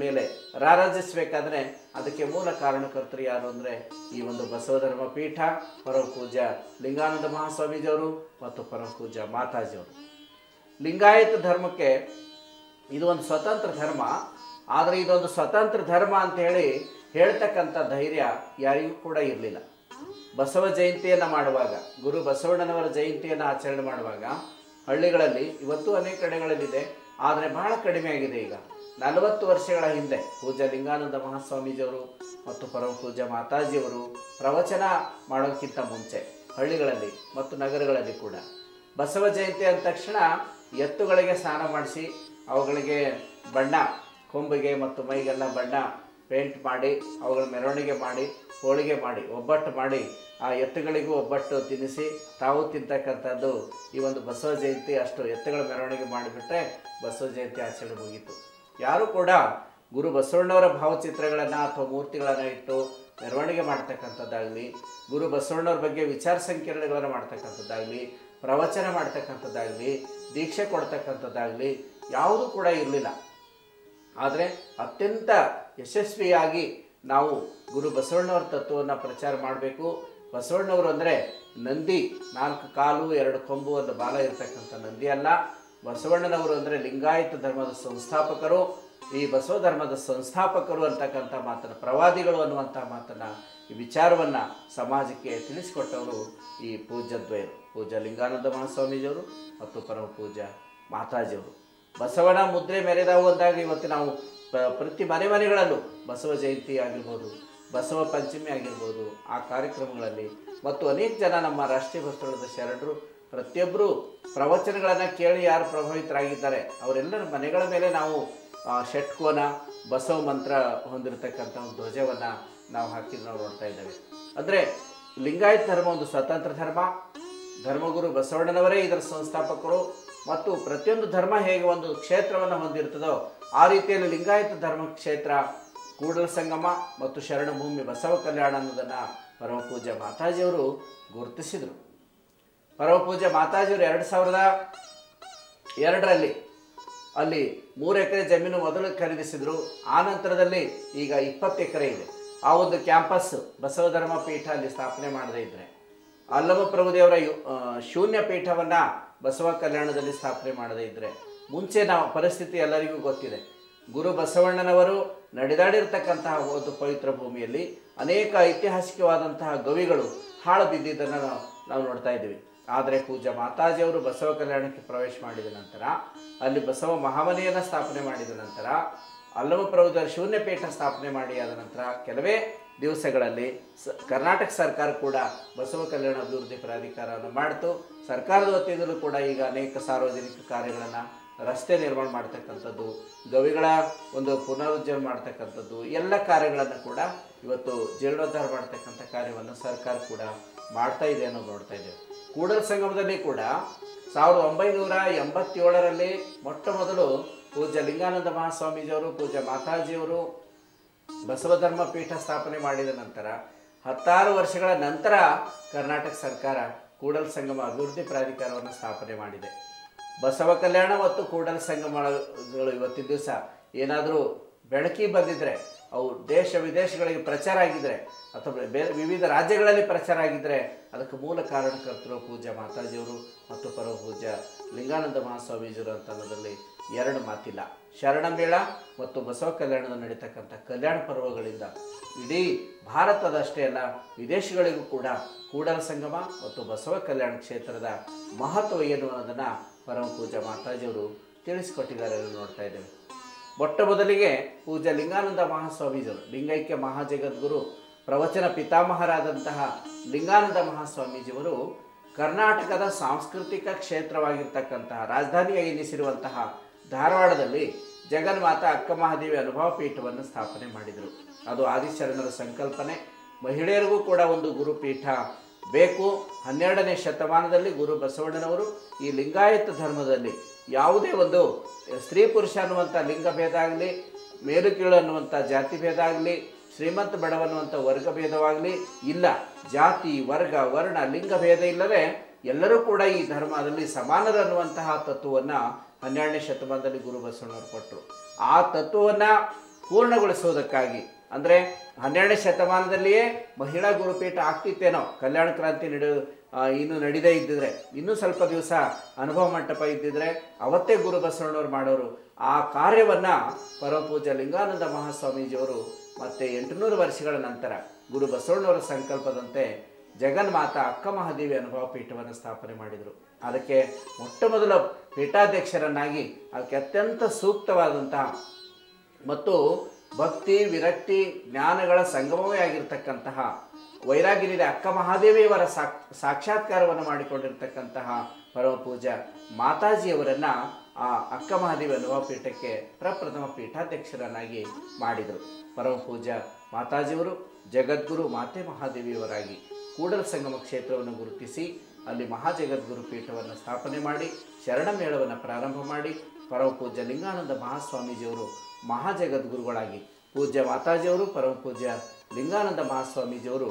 ಮೇಲೆ ರಾರಾಜಿಸಬೇಕಾದ್ರೆ ಅದಕ್ಕೆ ಮೂಲ ಕಾರಣಕರ್ತರು ಯಾರು ಅಂದರೆ ಈ ಒಂದು ಬಸವ ಧರ್ಮ ಪೀಠ, ಪರಮಪೂಜ್ಯ ಲಿಂಗಾನಂದ ಮಹಾಸ್ವಾಮೀಜಿಯವರು ಮತ್ತು ಪರಮಪೂಜ್ಯ ಮಾತಾಜಿಯವರು. ಲಿಂಗಾಯತ ಧರ್ಮಕ್ಕೆ ಇದು ಒಂದು ಸ್ವತಂತ್ರ ಧರ್ಮ, ಆದರೆ ಇದೊಂದು ಸ್ವತಂತ್ರ ಧರ್ಮ ಅಂತ ಹೇಳ್ತಕ್ಕಂಥ ಧೈರ್ಯ ಯಾರಿಗೂ ಕೂಡ ಇರಲಿಲ್ಲ. ಬಸವ ಜಯಂತಿಯನ್ನು ಮಾಡುವಾಗ, ಗುರು ಬಸವಣ್ಣನವರ ಜಯಂತಿಯನ್ನು ಆಚರಣೆ ಮಾಡುವಾಗ ಹಳ್ಳಿಗಳಲ್ಲಿ ಇವತ್ತು ಅನೇಕ ಕಡೆಗಳಲ್ಲಿದೆ, ಆದರೆ ಬಹಳ ಕಡಿಮೆ ಆಗಿದೆ. ಈಗ 40 ವರ್ಷಗಳ ಹಿಂದೆ ಪೂಜ್ಯ ಲಿಂಗಾನಂದ ಮಹಾಸ್ವಾಮೀಜಿಯವರು ಮತ್ತು ಪರಮಪೂಜ್ಯ ಮಾತಾಜಿಯವರು ಪ್ರವಚನ ಮಾಡೋಕ್ಕಿಂತ ಮುಂಚೆ ಹಳ್ಳಿಗಳಲ್ಲಿ ಮತ್ತು ನಗರಗಳಲ್ಲಿ ಕೂಡ ಬಸವ ಜಯಂತಿ ಅಂದ ತಕ್ಷಣ ಎತ್ತುಗಳಿಗೆ ಸ್ನಾನ ಮಾಡಿಸಿ ಅವುಗಳಿಗೆ ಬಣ್ಣ, ಕೊಂಬಿಗೆ ಮತ್ತು ಮೈಗೆಲ್ಲ ಬಣ್ಣ ಪೇಂಟ್ ಮಾಡಿ ಅವುಗಳ ಮೆರವಣಿಗೆ ಮಾಡಿ ಹೋಳಿಗೆ ಮಾಡಿ ಒಬ್ಬಟ್ಟು ಮಾಡಿ ಆ ಎತ್ತುಗಳಿಗೂ ಒಬ್ಬಟ್ಟು ತಿನ್ನಿಸಿ ತಾವು ತಿಂತಕ್ಕಂಥದ್ದು ಈ ಒಂದು ಬಸವ ಜಯಂತಿ. ಅಷ್ಟು ಎತ್ತುಗಳ ಮೆರವಣಿಗೆ ಮಾಡಿಬಿಟ್ರೆ ಬಸವ ಜಯಂತಿ ಆಚರಣೆ ಮುಗೀತು. ಯಾರೂ ಕೂಡ ಗುರು ಬಸವಣ್ಣವರ ಭಾವಚಿತ್ರಗಳನ್ನು ಅಥವಾ ಮೂರ್ತಿಗಳನ್ನು ಇಟ್ಟು ಮೆರವಣಿಗೆ ಮಾಡ್ತಕ್ಕಂಥದ್ದಾಗಲಿ, ಗುರು ಬಸವಣ್ಣವ್ರ ಬಗ್ಗೆ ವಿಚಾರ ಸಂಕಿರಣಗಳನ್ನು ಮಾಡ್ತಕ್ಕಂಥದ್ದಾಗಲಿ, ಪ್ರವಚನ ಮಾಡ್ತಕ್ಕಂಥದ್ದಾಗಲಿ, ದೀಕ್ಷೆ ಕೊಡ್ತಕ್ಕಂಥದ್ದಾಗಲಿ ಯಾವುದೂ ಕೂಡ ಇರಲಿಲ್ಲ. ಆದರೆ ಅತ್ಯಂತ ಯಶಸ್ವಿಯಾಗಿ ನಾವು ಗುರು ಬಸವಣ್ಣವರ ತತ್ವವನ್ನು ಪ್ರಚಾರ ಮಾಡಬೇಕು. ಬಸವಣ್ಣವರು ಅಂದರೆ ನಂದಿ, 4 ಕಾಲು 2 ಕೊಂಬು ಒಂದು ಬಾಲ ಇರತಕ್ಕಂಥ ನಂದಿ ಅಲ್ಲ. ಬಸವಣ್ಣನವರು ಅಂದರೆ ಲಿಂಗಾಯತ ಧರ್ಮದ ಸಂಸ್ಥಾಪಕರು, ಈ ಬಸವ ಧರ್ಮದ ಸಂಸ್ಥಾಪಕರು ಅಂತಕ್ಕಂಥ ಮಾತನ್ನು, ಪ್ರವಾದಿಗಳು ಅನ್ನುವಂಥ ಮಾತನ್ನು, ಈ ವಿಚಾರವನ್ನು ಸಮಾಜಕ್ಕೆ ತಿಳಿಸಿಕೊಟ್ಟವರು ಈ ಪೂಜ್ಯದ್ವಯರು, ಪೂಜ್ಯ ಲಿಂಗಾನಂದ ಮಹಾಸ್ವಾಮೀಜಿಯವರು ಮತ್ತು ಪರಮ ಪೂಜ್ಯ ಮಾತಾಜಿಯವರು. ಬಸವನ ಮುದ್ರೆ ಮೆರೆದಾವು ಅಂದಾಗ ಇವತ್ತು ನಾವು ಪ್ರತಿ ಮನೆಗಳಲ್ಲೂ ಬಸವ ಜಯಂತಿ ಆಗಿರ್ಬೋದು, ಬಸವ ಪಂಚಮಿ ಆಗಿರ್ಬೋದು, ಆ ಕಾರ್ಯಕ್ರಮಗಳಲ್ಲಿ ಮತ್ತು ಅನೇಕ ಜನ ನಮ್ಮ ರಾಷ್ಟ್ರೀಯ ಬಸವಣ್ಣದ ಶರಣರು ಪ್ರತಿಯೊಬ್ಬರು ಪ್ರವಚನಗಳನ್ನು ಕೇಳಿ ಯಾರು ಪ್ರಭಾವಿತರಾಗಿದ್ದಾರೆ ಅವರೆಲ್ಲರ ಮನೆಗಳ ಮೇಲೆ ನಾವು ಷಟ್ಕೋನ ಬಸವ ಮಂತ್ರ ಹೊಂದಿರತಕ್ಕಂಥ ಒಂದು ಧ್ವಜವನ್ನು ನಾವು ಹಾಕಿದ್ದು ನಾವು ನೋಡ್ತಾ ಇದ್ದೇವೆ. ಅಂದರೆ ಲಿಂಗಾಯತ ಧರ್ಮ ಒಂದು ಸ್ವತಂತ್ರ ಧರ್ಮ, ಧರ್ಮಗುರು ಬಸವಣ್ಣನವರೇ ಇದರ ಸಂಸ್ಥಾಪಕರು, ಮತ್ತು ಪ್ರತಿಯೊಂದು ಧರ್ಮ ಹೇಗೆ ಒಂದು ಕ್ಷೇತ್ರವನ್ನು ಹೊಂದಿರ್ತದೋ ಆ ರೀತಿಯಲ್ಲಿ ಲಿಂಗಾಯತ ಧರ್ಮ ಕ್ಷೇತ್ರ ಕೂಡಲ ಸಂಗಮ ಮತ್ತು ಶರಣಭೂಮಿ ಬಸವ ಕಲ್ಯಾಣ ಅನ್ನೋದನ್ನು ಪರಮ ಪೂಜ್ಯ ಮಾತಾಜಿಯವರು ಗುರುತಿಸಿದರು. ಪರಮ ಪೂಜ್ಯ ಮಾತಾಜಿಯವರು 2002ರಲ್ಲಿ ಅಲ್ಲಿ 3 ಎಕರೆ ಜಮೀನು ಮೊದಲು ಖರೀದಿಸಿದರು. ಆ ನಂತರದಲ್ಲಿ ಈಗ 20 ಎಕರೆ ಇದೆ. ಆ ಒಂದು ಕ್ಯಾಂಪಸ್ ಬಸವ ಧರ್ಮ ಪೀಠ ಅಲ್ಲಿ ಸ್ಥಾಪನೆ ಮಾಡದೇ ಇದ್ದರೆ, ಅಲ್ಲಮ ಪ್ರಭುದೇವರ ಶೂನ್ಯ ಪೀಠವನ್ನು ಬಸವ ಕಲ್ಯಾಣದಲ್ಲಿ ಸ್ಥಾಪನೆ ಮಾಡದೇ ಇದ್ದರೆ, ಮುಂಚೆ ನಾವು ಪರಿಸ್ಥಿತಿ ಎಲ್ಲರಿಗೂ ಗೊತ್ತಿದೆ. ಗುರು ಬಸವಣ್ಣನವರು ನಡೆದಾಡಿರ್ತಕ್ಕಂತಹ ಒಂದು ಪವಿತ್ರ ಭೂಮಿಯಲ್ಲಿ ಅನೇಕ ಐತಿಹಾಸಿಕವಾದಂತಹ ಗವಿಗಳು ಹಾಳು ಬಿದ್ದಿದ್ದನ್ನು ನಾವು ನೋಡ್ತಾ ಇದ್ದೀವಿ. ಆದರೆ ಪೂಜ್ಯ ಮಾತಾಜಿಯವರು ಬಸವ ಕಲ್ಯಾಣಕ್ಕೆ ಪ್ರವೇಶ ಮಾಡಿದ ನಂತರ, ಅಲ್ಲಿ ಬಸವ ಮಹಾಮನೆಯನ್ನು ಸ್ಥಾಪನೆ ಮಾಡಿದ ನಂತರ, ಅಲ್ಲಮ ಪ್ರಭುದೇವರ ಶೂನ್ಯ ಪೀಠ ಸ್ಥಾಪನೆ ಮಾಡಿ ಆದ ನಂತರ ಕೆಲವೇ ದಿವಸಗಳಲ್ಲಿ ಕರ್ನಾಟಕ ಸರ್ಕಾರ ಕೂಡ ಬಸವ ಕಲ್ಯಾಣ ಅಭಿವೃದ್ಧಿ ಪ್ರಾಧಿಕಾರವನ್ನು ಮಾಡಿತು. ಸರ್ಕಾರದ ವತಿಯಿಂದಲೂ ಕೂಡ ಈಗ ಅನೇಕ ಸಾರ್ವಜನಿಕ ಕಾರ್ಯಗಳನ್ನು, ರಸ್ತೆ ನಿರ್ಮಾಣ ಮಾಡ್ತಕ್ಕಂಥದ್ದು, ಗವಿಗಳ ಒಂದು ಪುನರುಜ್ಜೀವನ ಮಾಡ್ತಕ್ಕಂಥದ್ದು, ಎಲ್ಲ ಕಾರ್ಯಗಳನ್ನು ಕೂಡ ಇವತ್ತು ಜೀರ್ಣೋದ್ಧಾರ ಮಾಡ್ತಕ್ಕಂಥ ಕಾರ್ಯವನ್ನು ಸರ್ಕಾರ ಕೂಡ ಮಾಡ್ತಾ ಇದೆ ಅನ್ನೋದು ನೋಡ್ತಾ ಇದ್ದೇವೆ. ಕೂಡಲ ಸಂಗಮದಲ್ಲಿ ಕೂಡ 1987ರಲ್ಲಿ ಮೊಟ್ಟ ಮೊದಲು ಪೂಜ್ಯ ಲಿಂಗಾನಂದ ಮಹಾಸ್ವಾಮೀಜಿಯವರು, ಪೂಜ್ಯ ಮಾತಾಜಿಯವರು ಬಸವ ಧರ್ಮ ಪೀಠ ಸ್ಥಾಪನೆ ಮಾಡಿದ ನಂತರ 16 ವರ್ಷಗಳ ನಂತರ ಕರ್ನಾಟಕ ಸರ್ಕಾರ ಕೂಡಲ ಸಂಗಮ ಅಭಿವೃದ್ಧಿ ಪ್ರಾಧಿಕಾರವನ್ನು ಸ್ಥಾಪನೆ ಮಾಡಿದೆ. ಬಸವ ಕಲ್ಯಾಣ ಮತ್ತು ಕೂಡಲ ಸಂಗಮಗಳು ಇವತ್ತಿನ ದಿವಸ ಏನಾದರೂ ಬೆಳಕಿಗೆ ಬಂದಿದ್ದರೆ, ಅವು ದೇಶ ವಿದೇಶಗಳಿಗೆ ಪ್ರಚಾರ ಆಗಿದ್ದರೆ ಅಥವಾ ಬೇರೆ ವಿವಿಧ ರಾಜ್ಯಗಳಲ್ಲಿ ಪ್ರಚಾರ ಆಗಿದ್ದರೆ ಅದಕ್ಕೆ ಮೂಲ ಕಾರಣಕರ್ತರು ಪೂಜ್ಯ ಮಾತಾಜಿಯವರು ಮತ್ತು ಪರಮ ಪೂಜ್ಯ ಲಿಂಗಾನಂದ ಮಹಾಸ್ವಾಮೀಜಿಯವರು ಅಂತ ಅನ್ನೋದರಲ್ಲಿ ಎರಡು ಮಾತಿಲ್ಲ. ಶರಣ ಮೇಳ ಮತ್ತು ಬಸವ ಕಲ್ಯಾಣದ ನಡೀತಕ್ಕಂಥ ಕಲ್ಯಾಣ ಪರ್ವಗಳಿಂದ ಇಡೀ ಭಾರತದಷ್ಟೇ ಅಲ್ಲ, ವಿದೇಶಗಳಿಗೂ ಕೂಡ ಕೂಡಲ ಸಂಗಮ ಮತ್ತು ಬಸವ ಕಲ್ಯಾಣ ಕ್ಷೇತ್ರದ ಮಹತ್ವ ಏನು ಅನ್ನೋದನ್ನು ಪರಮ ಪೂಜ್ಯ ಮಾತಾಜಿಯವರು ತಿಳಿಸಿಕೊಟ್ಟಿದ್ದಾರೆ ನೋಡ್ತಾ ಇದ್ದೇವೆ. ಮೊಟ್ಟ ಮೊದಲಿಗೆ ಪೂಜ್ಯ ಲಿಂಗಾನಂದ ಮಹಾಸ್ವಾಮೀಜಿಯವರು, ಲಿಂಗೈಕ್ಯ ಮಹಾಜಗದ್ಗುರು ಪ್ರವಚನ ಪಿತಾಮಹರಾದಂತಹ ಲಿಂಗಾನಂದ ಮಹಾಸ್ವಾಮೀಜಿಯವರು ಕರ್ನಾಟಕದ ಸಾಂಸ್ಕೃತಿಕ ಕ್ಷೇತ್ರವಾಗಿರ್ತಕ್ಕಂತಹ ರಾಜಧಾನಿ ಎನಿಸಿರುವಂತಹ ಧಾರವಾಡದಲ್ಲಿ ಜಗನ್ಮಾತಾ ಅಕ್ಕ ಮಹಾದೇವಿ ಅನುಭವ ಪೀಠವನ್ನು ಸ್ಥಾಪನೆ ಮಾಡಿದರು. ಅದು ಆದಿಶರಣರ ಸಂಕಲ್ಪನೆ. ಮಹಿಳೆಯರಿಗೂ ಕೂಡ ಒಂದು ಗುರುಪೀಠ ಬೇಕು. 12ನೇ ಶತಮಾನದಲ್ಲಿ ಗುರು ಬಸವಣ್ಣನವರು ಈ ಲಿಂಗಾಯತ ಧರ್ಮದಲ್ಲಿ ಯಾವುದೇ ಒಂದು ಸ್ತ್ರೀ ಪುರುಷ ಅನ್ನುವಂಥ ಲಿಂಗ ಭೇದ ಆಗಲಿ, ಮೇಲು ಕೀಳು ಅನ್ನುವಂಥ ಜಾತಿ ಭೇದ ಆಗಲಿ, ಶ್ರೀಮಂತ ಬಡವ ಅನ್ನುವಂಥ ವರ್ಗ ಭೇದವಾಗಲಿ ಇಲ್ಲ. ಜಾತಿ, ವರ್ಗ, ವರ್ಣ, ಲಿಂಗ ಭೇದ ಇಲ್ಲದೆ ಎಲ್ಲರೂ ಕೂಡ ಈ ಧರ್ಮದಲ್ಲಿ ಸಮಾನರು ಅನ್ನುವಂತಹ ತತ್ವವನ್ನು 12ನೇ ಶತಮಾನದಲ್ಲಿ ಗುರು ಬಸವಣ್ಣವರು ಕೊಟ್ಟರು. ಆ ತತ್ವವನ್ನು ಪೂರ್ಣಗೊಳಿಸೋದಕ್ಕಾಗಿ, ಅಂದರೆ 12ನೇ ಶತಮಾನದಲ್ಲಿಯೇ ಮಹಿಳಾ ಗುರುಪೀಠ ಆಗ್ತಿತ್ತೇನೋ, ಕಲ್ಯಾಣ ಕ್ರಾಂತಿ ಇನ್ನೂ ನಡೀದೇ ಇದ್ದಿದ್ರೆ, ಇನ್ನೂ ಸ್ವಲ್ಪ ದಿವಸ ಅನುಭವ ಮಂಟಪ ಇದ್ದಿದ್ರೆ ಅವತ್ತೇ ಗುರು ಬಸವಣ್ಣವರು ಮಾಡೋರು. ಆ ಕಾರ್ಯವನ್ನು ಪರಮ ಪೂಜ್ಯ ಲಿಂಗಾನಂದ ಮಹಾಸ್ವಾಮೀಜಿಯವರು ಮತ್ತು 800 ವರ್ಷಗಳ ನಂತರ ಗುರು ಬಸವಣ್ಣವರ ಸಂಕಲ್ಪದಂತೆ ಜಗನ್ಮಾತಾ ಅಕ್ಕ ಮಹಾದೇವಿ ಅನುಭವ ಪೀಠವನ್ನು ಸ್ಥಾಪನೆ ಮಾಡಿದರು. ಅದಕ್ಕೆ ಮೊಟ್ಟ ಮೊದಲ ಪೀಠಾಧ್ಯಕ್ಷರನ್ನಾಗಿ ಅದಕ್ಕೆ ಅತ್ಯಂತ ಸೂಕ್ತವಾದಂತಹ ಮತ್ತು ಭಕ್ತಿ, ವಿರಕ್ತಿ, ಜ್ಞಾನಗಳ ಸಂಗಮವೇ ಆಗಿರ್ತಕ್ಕಂತಹ ವೈರಾಗಿರಿಯ ಅಕ್ಕ ಮಹಾದೇವಿಯವರ ಸಾಕ್ಷಾತ್ಕಾರವನ್ನು ಮಾಡಿಕೊಂಡಿರ್ತಕ್ಕಂತಹ ಪರಮ ಪೂಜ್ಯ ಮಾತಾಜಿಯವರನ್ನು ಆ ಅಕ್ಕ ಮಹಾದೇವಿ ಅನುಭವ ಪೀಠಕ್ಕೆ ಪ್ರಪ್ರಥಮ ಪೀಠಾಧ್ಯಕ್ಷರನ್ನಾಗಿ ಮಾಡಿದರು. ಪರಮ ಪೂಜ್ಯ ಮಾತಾಜಿಯವರು ಜಗದ್ಗುರು ಮಾತೆ ಮಹಾದೇವಿಯವರಾಗಿ ಕೂಡಲ ಸಂಗಮ ಕ್ಷೇತ್ರವನ್ನು ಗುರುತಿಸಿ ಅಲ್ಲಿ ಮಹಾಜಗದ್ಗುರು ಪೀಠವನ್ನು ಸ್ಥಾಪನೆ ಮಾಡಿ ಶರಣ ಮೇಳವನ್ನು ಪ್ರಾರಂಭ ಮಾಡಿ ಪರಮ ಪೂಜ್ಯ ಲಿಂಗಾನಂದ ಮಹಾಸ್ವಾಮೀಜಿಯವರು ಮಹಾಜಗದ್ಗುರುಗಳಾಗಿ, ಪೂಜ್ಯ ಮಾತಾಜಿಯವರು ಪರಮ ಪೂಜ್ಯ ಲಿಂಗಾನಂದ ಮಹಾಸ್ವಾಮೀಜಿಯವರು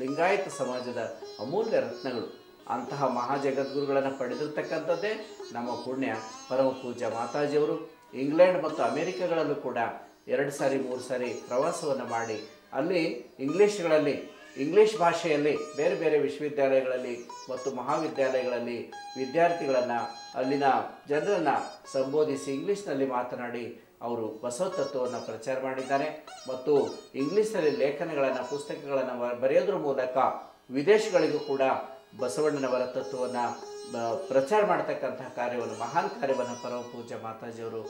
ಲಿಂಗಾಯತ ಸಮಾಜದ ಅಮೂಲ್ಯ ರತ್ನಗಳು. ಅಂತಹ ಮಹಾಜಗದ್ಗುರುಗಳನ್ನು ಪಡೆದಿರ್ತಕ್ಕಂಥದ್ದೇ ನಮ್ಮ ಪುಣ್ಯ. ಪರಮ ಪೂಜ್ಯ ಮಾತಾಜಿಯವರು ಇಂಗ್ಲೆಂಡ್ ಮತ್ತು ಅಮೆರಿಕಗಳಲ್ಲೂ ಕೂಡ 2 ಸಾರಿ 3 ಸಾರಿ ಪ್ರವಾಸವನ್ನು ಮಾಡಿ ಅಲ್ಲಿ ಇಂಗ್ಲೀಷ್ ಭಾಷೆಯಲ್ಲಿ ಬೇರೆ ಬೇರೆ ವಿಶ್ವವಿದ್ಯಾಲಯಗಳಲ್ಲಿ ಮತ್ತು ಮಹಾವಿದ್ಯಾಲಯಗಳಲ್ಲಿ ವಿದ್ಯಾರ್ಥಿಗಳನ್ನು, ಅಲ್ಲಿನ ಜನರನ್ನು ಸಂಬೋಧಿಸಿ ಇಂಗ್ಲೀಷ್ನಲ್ಲಿ ಮಾತನಾಡಿ ಅವರು ಬಸವ ತತ್ವವನ್ನು ಪ್ರಚಾರ ಮಾಡಿದ್ದಾರೆ. ಮತ್ತು ಇಂಗ್ಲೀಷ್ನಲ್ಲಿ ಲೇಖನಗಳನ್ನು, ಪುಸ್ತಕಗಳನ್ನು ಬರೆಯೋದ್ರ ಮೂಲಕ ವಿದೇಶಗಳಿಗೂ ಕೂಡ ಬಸವಣ್ಣನವರ ತತ್ವವನ್ನು ಪ್ರಚಾರ ಮಾಡ್ತಕ್ಕಂತಹ ಕಾರ್ಯವನ್ನು, ಮಹಾನ್ ಕಾರ್ಯವನ್ನು ಪರಮ ಪೂಜ್ಯ ಮಾತಾಜಿಯವರು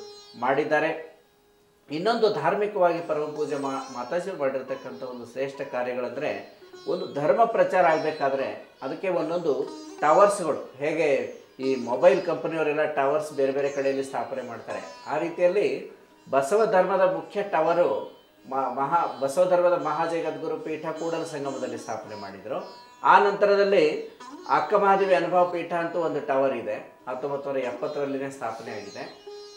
ಮಾಡಿದ್ದಾರೆ. ಇನ್ನೊಂದು ಧಾರ್ಮಿಕವಾಗಿ ಪರಮ ಪೂಜ್ಯ ಮಾತಾಜಿಯವರು ಮಾಡಿರ್ತಕ್ಕಂಥ ಒಂದು ಶ್ರೇಷ್ಠ ಕಾರ್ಯಗಳಂದರೆ, ಒಂದು ಧರ್ಮ ಪ್ರಚಾರ ಆಗಬೇಕಾದ್ರೆ ಅದಕ್ಕೆ ಒಂದೊಂದು ಟವರ್ಸ್ಗಳು ಹೇಗೆ ಈ ಮೊಬೈಲ್ ಕಂಪನಿಯವರೆಲ್ಲ ಟವರ್ಸ್ ಬೇರೆ ಬೇರೆ ಕಡೆಯಲ್ಲಿ ಸ್ಥಾಪನೆ ಮಾಡ್ತಾರೆ, ಆ ರೀತಿಯಲ್ಲಿ ಬಸವ ಧರ್ಮದ ಮುಖ್ಯ ಟವರು ಬಸವ ಧರ್ಮದ ಮಹಾಜಗದ್ಗುರು ಪೀಠ ಕೂಡಲ ಸಂಗಮದಲ್ಲಿ ಸ್ಥಾಪನೆ ಮಾಡಿದರು. ಆ ನಂತರದಲ್ಲಿ ಅಕ್ಕ ಮಹಾದೇವಿ ಅನುಭವ ಪೀಠ ಅಂತೂ ಒಂದು ಟವರ್ ಇದೆ, 1970ರಲ್ಲಿನೇ ಸ್ಥಾಪನೆ ಆಗಿದೆ.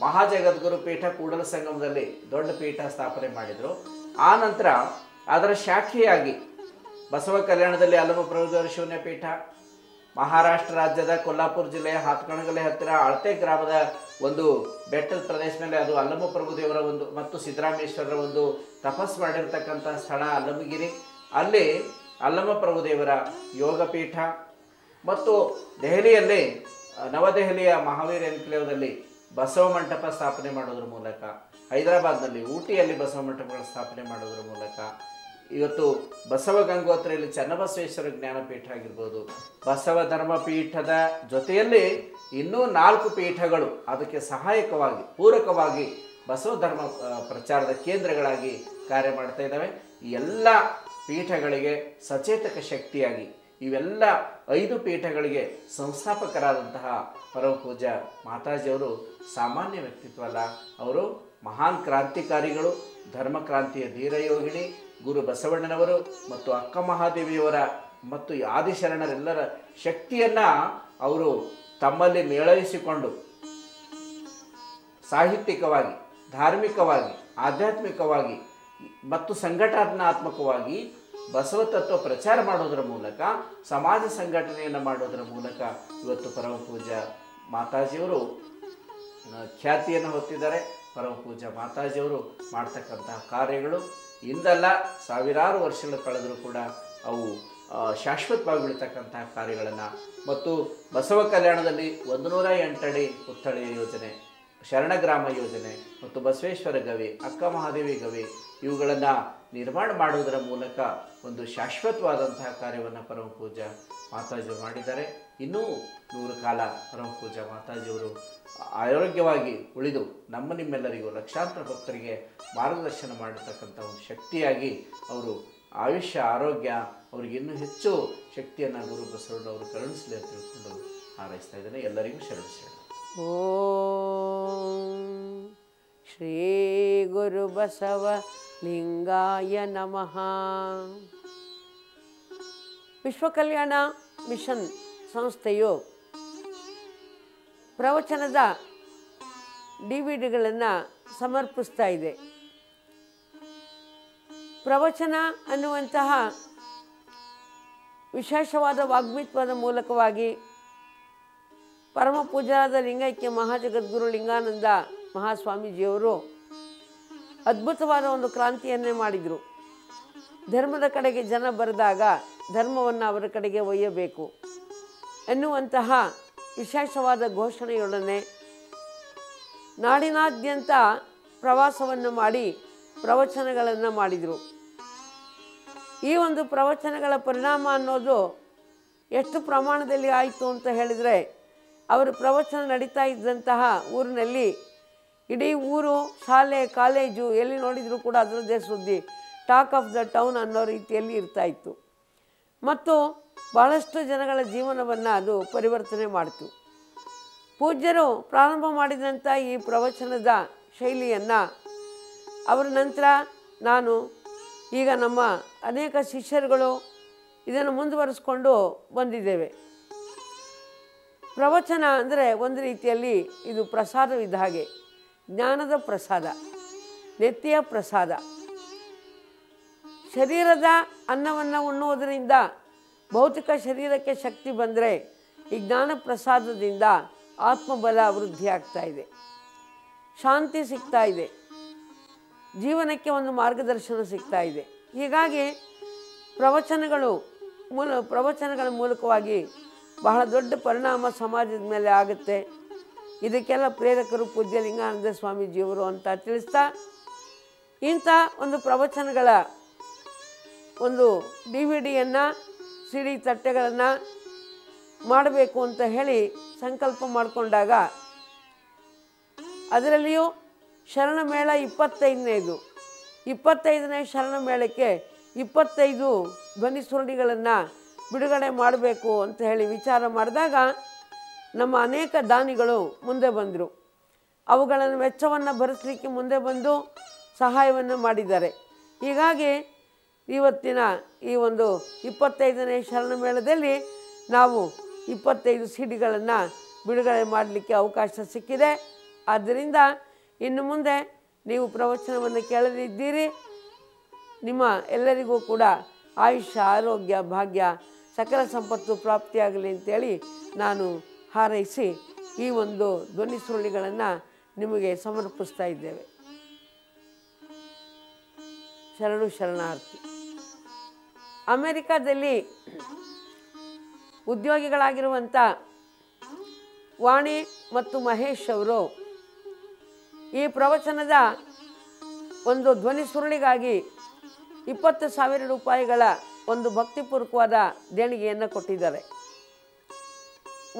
ಮಹಾಜಗದ್ಗುರು ಪೀಠ ಕೂಡಲ ಸಂಗಮದಲ್ಲಿ ದೊಡ್ಡ ಪೀಠ ಸ್ಥಾಪನೆ ಮಾಡಿದರು. ಆ ನಂತರ ಅದರ ಶಾಖೆಯಾಗಿ ಬಸವ ಕಲ್ಯಾಣದಲ್ಲಿ ಅಲ್ಲಮ ಪ್ರಭುದೇವರ ಶೂನ್ಯ ಪೀಠ, ಮಹಾರಾಷ್ಟ್ರ ರಾಜ್ಯದ ಕೊಲ್ಹಾಪುರ ಜಿಲ್ಲೆಯ ಹಾತಕಣಗಲೆ ಹತ್ತಿರ ಅಳತೆ ಗ್ರಾಮದ ಒಂದು ಬೆಟ್ಟದ ಪ್ರದೇಶ ಮೇಲೆ ಅದು ಅಲ್ಲಮ ಪ್ರಭುದೇವರ ಒಂದು ಮತ್ತು ಸಿದ್ದರಾಮೇಶ್ವರರ ಒಂದು ತಪಸ್ ಮಾಡಿರ್ತಕ್ಕಂಥ ಸ್ಥಳ ಅಲ್ಲಮಗಿರಿ. ಅಲ್ಲಿ ಅಲ್ಲಮ ಪ್ರಭುದೇವರ ಯೋಗ ಪೀಠ ಮತ್ತು ದೆಹಲಿಯಲ್ಲಿ ನವದೆಹಲಿಯ ಮಹಾವೀರ್ ಎನ್ಕ್ಲೇವ್ದಲ್ಲಿ ಬಸವ ಮಂಟಪ ಸ್ಥಾಪನೆ ಮಾಡೋದ್ರ ಮೂಲಕ, ಹೈದರಾಬಾದ್ನಲ್ಲಿ ಊಟಿಯಲ್ಲಿ ಬಸವ ಮಂಟಪಗಳ ಸ್ಥಾಪನೆ ಮಾಡೋದ್ರ ಮೂಲಕ, ಇವತ್ತು ಬಸವ ಗಂಗೋತ್ರಿಯಲ್ಲಿ ಚನ್ನಬಸವೇಶ್ವರ ಜ್ಞಾನಪೀಠ ಆಗಿರ್ಬೋದು, ಬಸವ ಧರ್ಮ ಪೀಠದ ಜೊತೆಯಲ್ಲಿ ಇನ್ನೂ 4 ಪೀಠಗಳು ಅದಕ್ಕೆ ಸಹಾಯಕವಾಗಿ ಪೂರಕವಾಗಿ ಬಸವ ಧರ್ಮ ಪ್ರಚಾರದ ಕೇಂದ್ರಗಳಾಗಿ ಕಾರ್ಯ ಮಾಡ್ತಾ ಇದ್ದಾವೆ. ಈ ಎಲ್ಲ ಪೀಠಗಳಿಗೆ ಸಚೇತಕ ಶಕ್ತಿಯಾಗಿ ಇವೆಲ್ಲ 5 ಪೀಠಗಳಿಗೆ ಸಂಸ್ಥಾಪಕರಾದಂತಹ ಪರಮ ಪೂಜ್ಯ ಮಾತಾಜಿಯವರು ಸಾಮಾನ್ಯ ವ್ಯಕ್ತಿತ್ವ ಅಲ್ಲ, ಅವರು ಮಹಾನ್ ಕ್ರಾಂತಿಕಾರಿಗಳು, ಧರ್ಮ ಕ್ರಾಂತಿಯ ಧೀರಯೋಗಿಣಿ, ಗುರು ಬಸವಣ್ಣನವರು ಮತ್ತು ಅಕ್ಕ ಮಹಾದೇವಿಯವರ ಮತ್ತು ಆದಿಶರಣರೆಲ್ಲರ ಶಕ್ತಿಯನ್ನು ಅವರು ತಮ್ಮಲ್ಲಿ ಮೇಳೈಸಿಕೊಂಡು ಸಾಹಿತ್ಯಿಕವಾಗಿ, ಧಾರ್ಮಿಕವಾಗಿ, ಆಧ್ಯಾತ್ಮಿಕವಾಗಿ ಮತ್ತು ಸಂಘಟನಾತ್ಮಕವಾಗಿ ಬಸವ ತತ್ವ ಪ್ರಚಾರ ಮಾಡೋದರ ಮೂಲಕ, ಸಮಾಜ ಸಂಘಟನೆಯನ್ನು ಮಾಡೋದರ ಮೂಲಕ ಇವತ್ತು ಪರಮ ಪೂಜ್ಯ ಮಾತಾಜಿಯವರು ಖ್ಯಾತಿಯನ್ನು ಹೊತ್ತಿದ್ದಾರೆ. ಪರಮ ಪೂಜ್ಯ ಮಾತಾಜಿಯವರು ಮಾಡ್ತಕ್ಕಂತಹ ಕಾರ್ಯಗಳು ಇಂದಲ್ಲ ಸಾವಿರಾರು ವರ್ಷಗಳು ಕಳೆದರೂ ಕೂಡ ಅವು ಶಾಶ್ವತವಾಗಿ ಉಳಿತಕ್ಕಂತಹ ಕಾರ್ಯಗಳನ್ನು ಮತ್ತು ಬಸವ ಕಲ್ಯಾಣದಲ್ಲಿ 108 ಅಡಿ ಪುತ್ಥಳಿ ಯೋಜನೆ, ಶರಣಗ್ರಾಮ ಯೋಜನೆ ಮತ್ತು ಬಸವೇಶ್ವರ ಗವಿ, ಅಕ್ಕ ಮಹಾದೇವಿ ಗವಿ ಇವುಗಳನ್ನು ನಿರ್ಮಾಣ ಮಾಡುವುದರ ಮೂಲಕ ಒಂದು ಶಾಶ್ವತವಾದಂತಹ ಕಾರ್ಯವನ್ನು ಪರಮ ಪೂಜ್ಯ ಮಾತಾಜಿಯವರು ಮಾಡಿದ್ದಾರೆ. ಇನ್ನೂ 100 ಕಾಲ ಪರಮ ಪೂಜ್ಯ ಮಾತಾಜಿಯವರು ಆರೋಗ್ಯವಾಗಿ ಉಳಿದು ನಿಮ್ಮೆಲ್ಲರಿಗೂ ಲಕ್ಷಾಂತರ ಭಕ್ತರಿಗೆ ಮಾರ್ಗದರ್ಶನ ಮಾಡಿರ್ತಕ್ಕಂಥ ಒಂದು ಶಕ್ತಿಯಾಗಿ ಅವರು ಆಯುಷ್ಯ ಆರೋಗ್ಯ ಅವರಿಗೆ ಇನ್ನೂ ಹೆಚ್ಚು ಶಕ್ತಿಯನ್ನು ಗುರು ಬಸವಣ್ಣವರು ಕರುಣಿಸಲಿ ಅಂತ ತಿಳ್ಕೊಂಡು ಹಾರೈಸ್ತಾ ಇದ್ದೇನೆ. ಎಲ್ಲರಿಗೂ ಶರಣ. ಓಂ ಶ್ರೀ ಗುರು ಬಸವ ಲಿಂಗಾಯ ನಮಃ. ವಿಶ್ವ ಕಲ್ಯಾಣ ಮಿಷನ್ ಸಂಸ್ಥೆಯು ಪ್ರವಚನದ DVD ಸಮರ್ಪಿಸ್ತಾ ಇದೆ. ಪ್ರವಚನ ಅನ್ನುವಂತಹ ವಿಶೇಷವಾದ ವಾಗ್ಮಿತ್ವದ ಮೂಲಕವಾಗಿ ಪರಮ ಪೂಜ್ಯರಾದ ಲಿಂಗೈಕ್ಯ ಮಹಾಜಗದ್ಗುರು ಲಿಂಗಾನಂದ ಮಹಾಸ್ವಾಮೀಜಿಯವರು ಅದ್ಭುತವಾದ ಒಂದು ಕ್ರಾಂತಿಯನ್ನೇ ಮಾಡಿದರು. ಧರ್ಮದ ಕಡೆಗೆ ಜನ ಬರೆದಾಗ ಧರ್ಮವನ್ನು ಅವರ ಕಡೆಗೆ ಒಯ್ಯಬೇಕು ಎನ್ನುವಂತಹ ವಿಶೇಷವಾದ ಘೋಷಣೆಯೊಡನೆ ನಾಡಿನಾದ್ಯಂತ ಪ್ರವಾಸವನ್ನು ಮಾಡಿ ಪ್ರವಚನಗಳನ್ನು ಮಾಡಿದರು. ಈ ಒಂದು ಪ್ರವಚನಗಳ ಪರಿಣಾಮ ಅನ್ನೋದು ಎಷ್ಟು ಪ್ರಮಾಣದಲ್ಲಿ ಆಯಿತು ಅಂತ ಹೇಳಿದರೆ, ಅವರ ಪ್ರವಚನ ನಡೀತಾ ಇದ್ದಂತಹ ಊರಿನಲ್ಲಿ ಇಡೀ ಊರು, ಶಾಲೆ, ಕಾಲೇಜು ಎಲ್ಲಿ ನೋಡಿದರೂ ಕೂಡ ಅದರದ್ದೇ ಸುದ್ದಿ, ಟಾಕ್ ಆಫ್ ದ ಟೌನ್ ಅನ್ನೋ ರೀತಿಯಲ್ಲಿ ಇರ್ತಾಯಿತ್ತು. ಮತ್ತು ಭಾಳಷ್ಟು ಜನಗಳ ಜೀವನವನ್ನು ಅದು ಪರಿವರ್ತನೆ ಮಾಡಿತು. ಪೂಜ್ಯರು ಪ್ರಾರಂಭ ಮಾಡಿದಂಥ ಈ ಪ್ರವಚನದ ಶೈಲಿಯನ್ನು ಅವರ ನಂತರ ನಾನು ಈಗ ನಮ್ಮ ಅನೇಕ ಶಿಷ್ಯರುಗಳು ಇದನ್ನು ಮುಂದುವರಿಸ್ಕೊಂಡು ಬಂದಿದ್ದೇವೆ. ಪ್ರವಚನ ಅಂದರೆ ಒಂದು ರೀತಿಯಲ್ಲಿ ಇದು ಪ್ರಸಾದವಿದ್ದ ಹಾಗೆ, ಜ್ಞಾನದ ಪ್ರಸಾದ, ನೆತ್ತಿಯ ಪ್ರಸಾದ. ಶರೀರದ ಅನ್ನವನ್ನು ಉಣ್ಣುವುದರಿಂದ ಭೌತಿಕ ಶರೀರಕ್ಕೆ ಶಕ್ತಿ ಬಂದರೆ, ಈ ಜ್ಞಾನ ಪ್ರಸಾದದಿಂದ ಆತ್ಮಬಲ ವೃದ್ಧಿ ಆಗ್ತಾ ಇದೆ, ಶಾಂತಿ ಸಿಗ್ತಾ ಇದೆ, ಜೀವನಕ್ಕೆ ಒಂದು ಮಾರ್ಗದರ್ಶನ ಸಿಗ್ತಾ ಇದೆ. ಹೀಗಾಗಿ ಪ್ರವಚನಗಳ ಮೂಲಕವಾಗಿ ಬಹಳ ದೊಡ್ಡ ಪರಿಣಾಮ ಸಮಾಜದ ಮೇಲೆ ಆಗುತ್ತೆ. ಇದಕ್ಕೆಲ್ಲ ಪ್ರೇರಕರು ಪೂಜ್ಯ ಲಿಂಗಾನಂದ ಸ್ವಾಮೀಜಿಯವರು ಅಂತ ತಿಳಿಸ್ತಾ, ಇಂಥ ಒಂದು ಪ್ರವಚನಗಳ ಒಂದು DVD-ಯನ್ನು, CD ತಟ್ಟೆಗಳನ್ನು ಮಾಡಬೇಕು ಅಂತ ಹೇಳಿ ಸಂಕಲ್ಪ ಮಾಡಿಕೊಂಡಾಗ, ಅದರಲ್ಲಿಯೂ ಶರಣಮೇಳ 25ನೇ ಶರಣಮೇಳಕ್ಕೆ 25 ಧ್ವನಿ ಸುರುಳಿಗಳನ್ನು ಬಿಡುಗಡೆ ಮಾಡಬೇಕು ಅಂತ ಹೇಳಿ ವಿಚಾರ ಮಾಡಿದಾಗ ನಮ್ಮ ಅನೇಕ ದಾನಿಗಳು ಮುಂದೆ ಬಂದರು. ಅವುಗಳನ್ನು ವೆಚ್ಚವನ್ನು ಭರಿಸಲಿಕ್ಕೆ ಮುಂದೆ ಬಂದು ಸಹಾಯವನ್ನು ಮಾಡಿದ್ದಾರೆ. ಹೀಗಾಗಿ ಇವತ್ತಿನ ಈ ಒಂದು 25ನೇ ಶರಣ ಮೇಳದಲ್ಲಿ ನಾವು 25 ಸಿಡಿಗಳನ್ನು ಬಿಡುಗಡೆ ಮಾಡಲಿಕ್ಕೆ ಅವಕಾಶ ಸಿಕ್ಕಿದೆ. ಆದ್ದರಿಂದ ಇನ್ನು ಮುಂದೆ ನೀವು ಪ್ರವಚನವನ್ನು ಕೇಳಲಿದ್ದೀರಿ. ನಿಮ್ಮ ಎಲ್ಲರಿಗೂ ಕೂಡ ಆಯುಷ್ಯ, ಆರೋಗ್ಯ, ಭಾಗ್ಯ, ಸಕಲ ಸಂಪತ್ತು ಪ್ರಾಪ್ತಿಯಾಗಲಿ ಅಂತೇಳಿ ನಾನು ಹಾರೈಸಿ ಈ ಒಂದು ಧ್ವನಿ ಸುರುಳಿಗಳನ್ನು ನಿಮಗೆ ಸಮರ್ಪಿಸ್ತಾ ಇದ್ದೇವೆ. ಶರಣು ಶರಣಾರ್ಥಿ. ಅಮೆರಿಕಾದಲ್ಲಿ ಉದ್ಯೋಗಿಗಳಾಗಿರುವಂಥ ವಾಣಿ ಮತ್ತು ಮಹೇಶ್ ಅವರು ಈ ಪ್ರವಚನದ ಒಂದು ಧ್ವನಿ ಸುರುಳಿಗಾಗಿ 20,000 ರೂಪಾಯಿಗಳ ಒಂದು ಭಕ್ತಿಪೂರ್ವಕವಾದ ದೇಣಿಗೆಯನ್ನು ಕೊಟ್ಟಿದ್ದಾರೆ.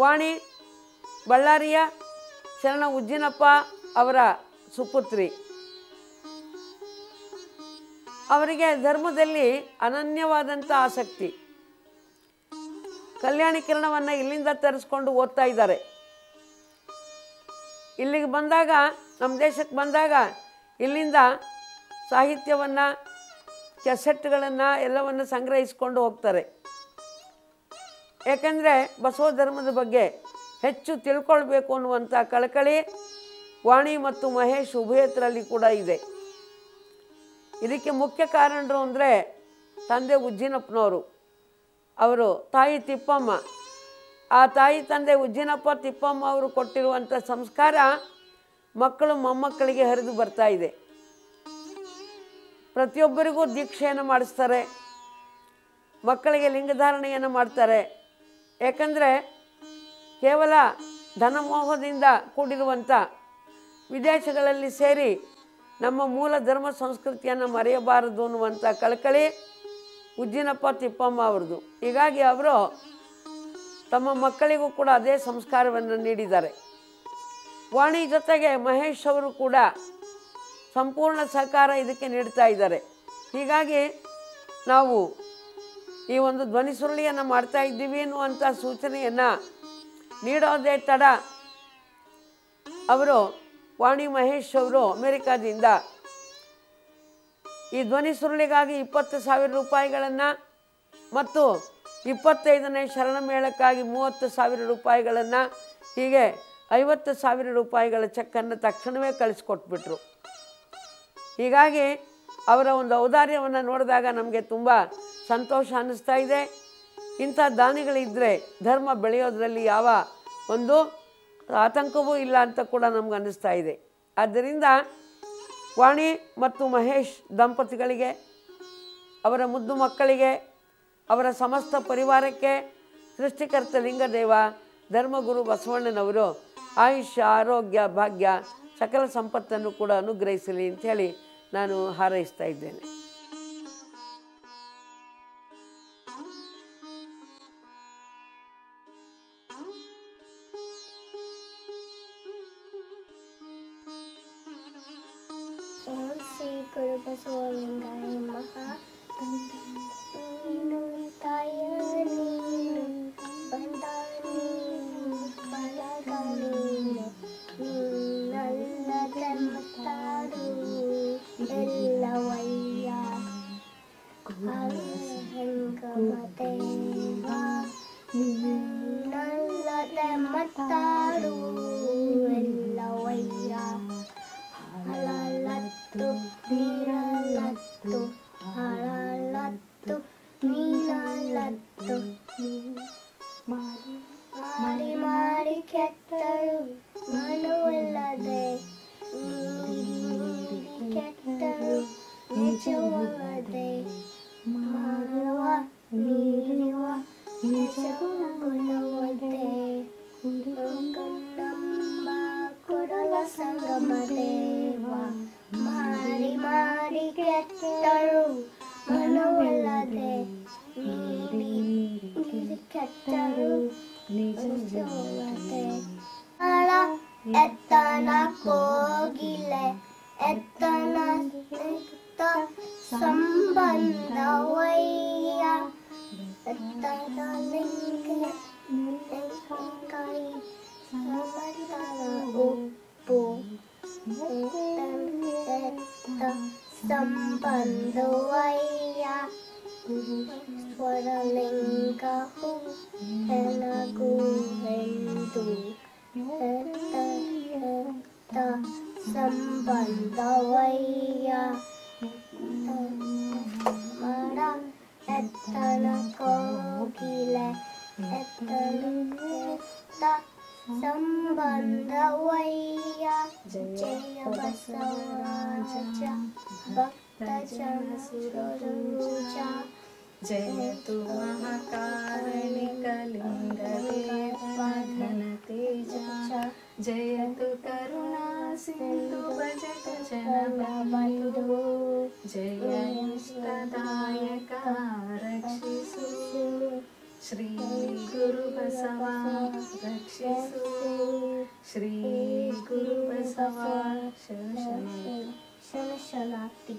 ವಾಣಿ ಬಳ್ಳಾರಿಯ ಶರಣ ಉಜ್ಜಿನಪ್ಪ ಅವರ ಸುಪುತ್ರಿ. ಅವರಿಗೆ ಧರ್ಮದಲ್ಲಿ ಅನನ್ಯವಾದಂಥ ಆಸಕ್ತಿ. ಕಲ್ಯಾಣೀಕರಣವನ್ನು ಇಲ್ಲಿಂದ ತರಿಸ್ಕೊಂಡು ಓದ್ತಾ ಇದ್ದಾರೆ. ಇಲ್ಲಿಗೆ ಬಂದಾಗ, ನಮ್ಮ ದೇಶಕ್ಕೆ ಬಂದಾಗ ಇಲ್ಲಿಂದ ಸಾಹಿತ್ಯವನ್ನು, ಕ್ಯಾಸೆಟ್ಗಳನ್ನು ಎಲ್ಲವನ್ನು ಸಂಗ್ರಹಿಸಿಕೊಂಡು ಹೋಗ್ತಾರೆ. ಏಕೆಂದರೆ ಬಸವ ಧರ್ಮದ ಬಗ್ಗೆ ಹೆಚ್ಚು ತಿಳ್ಕೊಳ್ಬೇಕು ಅನ್ನುವಂಥ ಕಳಕಳಿ ವಾಣಿ ಮತ್ತು ಮಹೇಶ್ ಉಭಯತರಲ್ಲಿ ಕೂಡ ಇದೆ. ಇದಕ್ಕೆ ಮುಖ್ಯ ಕಾರಣರು ಅಂದರೆ ತಂದೆ ಉಜ್ಜಿನಪ್ಪನವರು, ಅವರು ತಾಯಿ ತಿಪ್ಪಮ್ಮ. ಆ ತಾಯಿ ತಂದೆ ಉಜ್ಜಿನಪ್ಪ ತಿಪ್ಪಮ್ಮ ಅವರು ಕೊಟ್ಟಿರುವಂಥ ಸಂಸ್ಕಾರ ಮಕ್ಕಳು ಮೊಮ್ಮಕ್ಕಳಿಗೆ ಹರಿದು ಬರ್ತಾ ಇದೆ. ಪ್ರತಿಯೊಬ್ಬರಿಗೂ ದೀಕ್ಷೆಯನ್ನು ಮಾಡಿಸ್ತಾರೆ, ಮಕ್ಕಳಿಗೆ ಲಿಂಗಧಾರಣೆಯನ್ನು ಮಾಡ್ತಾರೆ. ಏಕೆಂದರೆ ಕೇವಲ ಧನಮೋಹದಿಂದ ಕೂಡಿರುವಂಥ ವಿದೇಶಗಳಲ್ಲಿ ಸೇರಿ ನಮ್ಮ ಮೂಲ ಧರ್ಮ ಸಂಸ್ಕೃತಿಯನ್ನು ಮರೆಯಬಾರದು ಅನ್ನುವಂಥ ಕಳಕಳಿ ಉಜ್ಜಿನಪ್ಪ ತಿಪ್ಪಮ್ಮ ಅವ್ರದ್ದು. ಹೀಗಾಗಿ ಅವರು ತಮ್ಮ ಮಕ್ಕಳಿಗೂ ಕೂಡ ಅದೇ ಸಂಸ್ಕಾರವನ್ನು ನೀಡಿದ್ದಾರೆ. ವಾಣಿ ಜೊತೆಗೆ ಮಹೇಶ್ ಅವರು ಕೂಡ ಸಂಪೂರ್ಣ ಸಹಕಾರ ಇದಕ್ಕೆ ನೀಡ್ತಾ ಇದ್ದಾರೆ. ಹೀಗಾಗಿ ನಾವು ಈ ಒಂದು ಧ್ವನಿ ಸುರುಳಿಯನ್ನು ಮಾಡ್ತಾ ಇದ್ದೀವಿ ಅನ್ನುವಂಥ ಸೂಚನೆಯನ್ನು ನೀಡೋದೇ ತಡ ಅವರು ವಾಣಿ ಮಹೇಶ್ ಅವರು ಅಮೆರಿಕಾದಿಂದ ಈ ಧ್ವನಿ ಸುರುಳಿಗಾಗಿ 20,000 ರೂಪಾಯಿಗಳನ್ನು ಮತ್ತು 25ನೇ ಶರಣ ಮೇಳಕ್ಕಾಗಿ 30,000 ರೂಪಾಯಿಗಳನ್ನು, ಹೀಗೆ 50,000 ರೂಪಾಯಿಗಳ ಚೆಕ್ಕನ್ನು ತಕ್ಷಣವೇ ಕಳಿಸ್ಕೊಟ್ಬಿಟ್ರು. ಹೀಗಾಗಿ ಅವರ ಒಂದು ಔದಾರ್ಯವನ್ನು ನೋಡಿದಾಗ ನಮಗೆ ತುಂಬ ಸಂತೋಷ ಅನ್ನಿಸ್ತಾ ಇದೆ. ಇಂಥ ದಾನಿಗಳಿದ್ದರೆ ಧರ್ಮ ಬೆಳೆಯೋದರಲ್ಲಿ ಯಾವ ಒಂದು ಆತಂಕವೂ ಇಲ್ಲ ಅಂತ ಕೂಡ ನಮ್ಗೆ ಅನ್ನಿಸ್ತಾ ಇದೆ. ಆದ್ದರಿಂದ ವಾಣಿ ಮತ್ತು ಮಹೇಶ್ ದಂಪತಿಗಳಿಗೆ, ಅವರ ಮುದ್ದು ಮಕ್ಕಳಿಗೆ, ಅವರ ಸಮಸ್ತ ಪರಿವಾರಕ್ಕೆ ಸೃಷ್ಟಿಕರ್ತ ಲಿಂಗದೇವ ಧರ್ಮಗುರು ಬಸವಣ್ಣನವರು ಆಯುಷ್ಯ, ಆರೋಗ್ಯ, ಭಾಗ್ಯ, ಸಕಲ ಸಂಪತ್ತನ್ನು ಕೂಡ ಅನುಗ್ರಹಿಸಲಿ ಅಂಥೇಳಿ ನಾನು ಹಾರೈಸ್ತಾ ಇದ್ದೇನೆ. ಓಂ ಶ್ರೀ ಗುರು ಬಸವಲಿಂಗಾಯ ನಮಃ. ನೀನು ತಾಯ ನೀನು ಬಂದ ನೀನು ಬಳಗ ನೀನು ನೀನಲ್ಲದೆ ಮತ್ತಾರು ಎಲ್ಲವಯ್ಯ ಹೆಂಗಮದೇವ ನೀನಲ್ಲದೆ ಮತ್ತಾರು ಎಲ್ಲವಯ್ಯ ಹಳಲತ್ತು ನೀರಲತ್ತು ಹಳಲತ್ತು ನೀನಲತ್ತು ಮಾರಿ ಮಾರಿ ಕೆಟ್ಟರು ಮನವಲ್ಲದೆ ನೀಡಿ ಕೆಟ್ಟರು ನಿಜವಲ್ಲದೆ ಮಾಡುವ ನೀಡುವ ನಿಜವಲ್ಲದೆ ನಮ್ಮ ಕೊಡಲ ಸಂಗಮ ದೇವ ಮಾರಿ ಮಾರಿ ಕೆಟ್ಟರು ಮನವಲ್ಲದೆ ನೀಡಿ ಕೆಟ್ಟರು ನಿಜವಲ್ಲದೆ ಎತ್ತನ ಕೋಗಿಲೆ ಎತ್ತನ ಸಂಬಂಧವಯ್ಯ ಎತ್ತನ ಲಿಂಗಾಯಿ ಸಮತಲ ಉಪ್ಪು ಎತ್ತ ಸಂಬಂಧವಯ್ಯ ಸ್ವರಲಿಂಗವು ಎನಗುವೆಂದು ಎತ್ತ ಸಂಬಂಧವಯ್ಯ ಮರ ಎತ್ತನ ಕೋಗಿಲೆ ಎತ್ತನ ಸಂಬಂಧವಯ್ಯ ಜಯ ಬಸವರಾಜ ಭಕ್ತ ಜನ ಸುರೂಜ ಜಯತು ಮಹಾಕಾರಣಿ ಕಲಿಂಗದೇವ ಘನ ತೇಜ ಜಯತು ಕರುಣಾ ಸಿಂಧು ಭಜತ ಜನ ಬಂಧು ಜಯ ಇಷ್ಟದಾಯಕ ರಕ್ಷಿಸು ಶ್ರೀ ಗುರು ಬಸವ ರಕ್ಷಿಸು ಶ್ರೀ ಗುರು ಬಸವ ಶರಣಾರ್ಥಿ.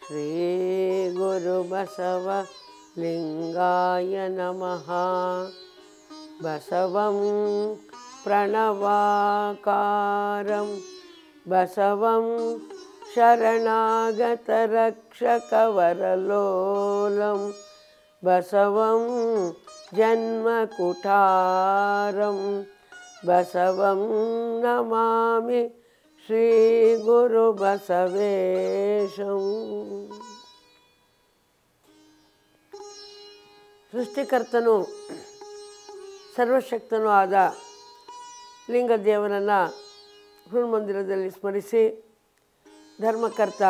ಶ್ರೀ ಗುರು ಬಸವ ಲಿಂಗಾಯ ನಮಃ. ಬಸವಂ ಪ್ರಣವಾಕಾರಂ ಬಸವಂ ಶರಣಾಗತರಕ್ಷಕವರಲೋಲಂ ಬಸವಂ ಜನ್ಮಕುಟಾರಂ ಬಸವಂ ನಮಾಮಿ ಶ್ರೀ ಗುರು ಬಸವೇಶಂ. ಸೃಷ್ಟಿಕರ್ತನು ಸರ್ವಶಕ್ತನೂ ಆದ ಲಿಂಗದೇವನನ್ನು ಹೃನ್ಮಂದಿರದಲ್ಲಿ ಸ್ಮರಿಸಿ, ಧರ್ಮಕರ್ತ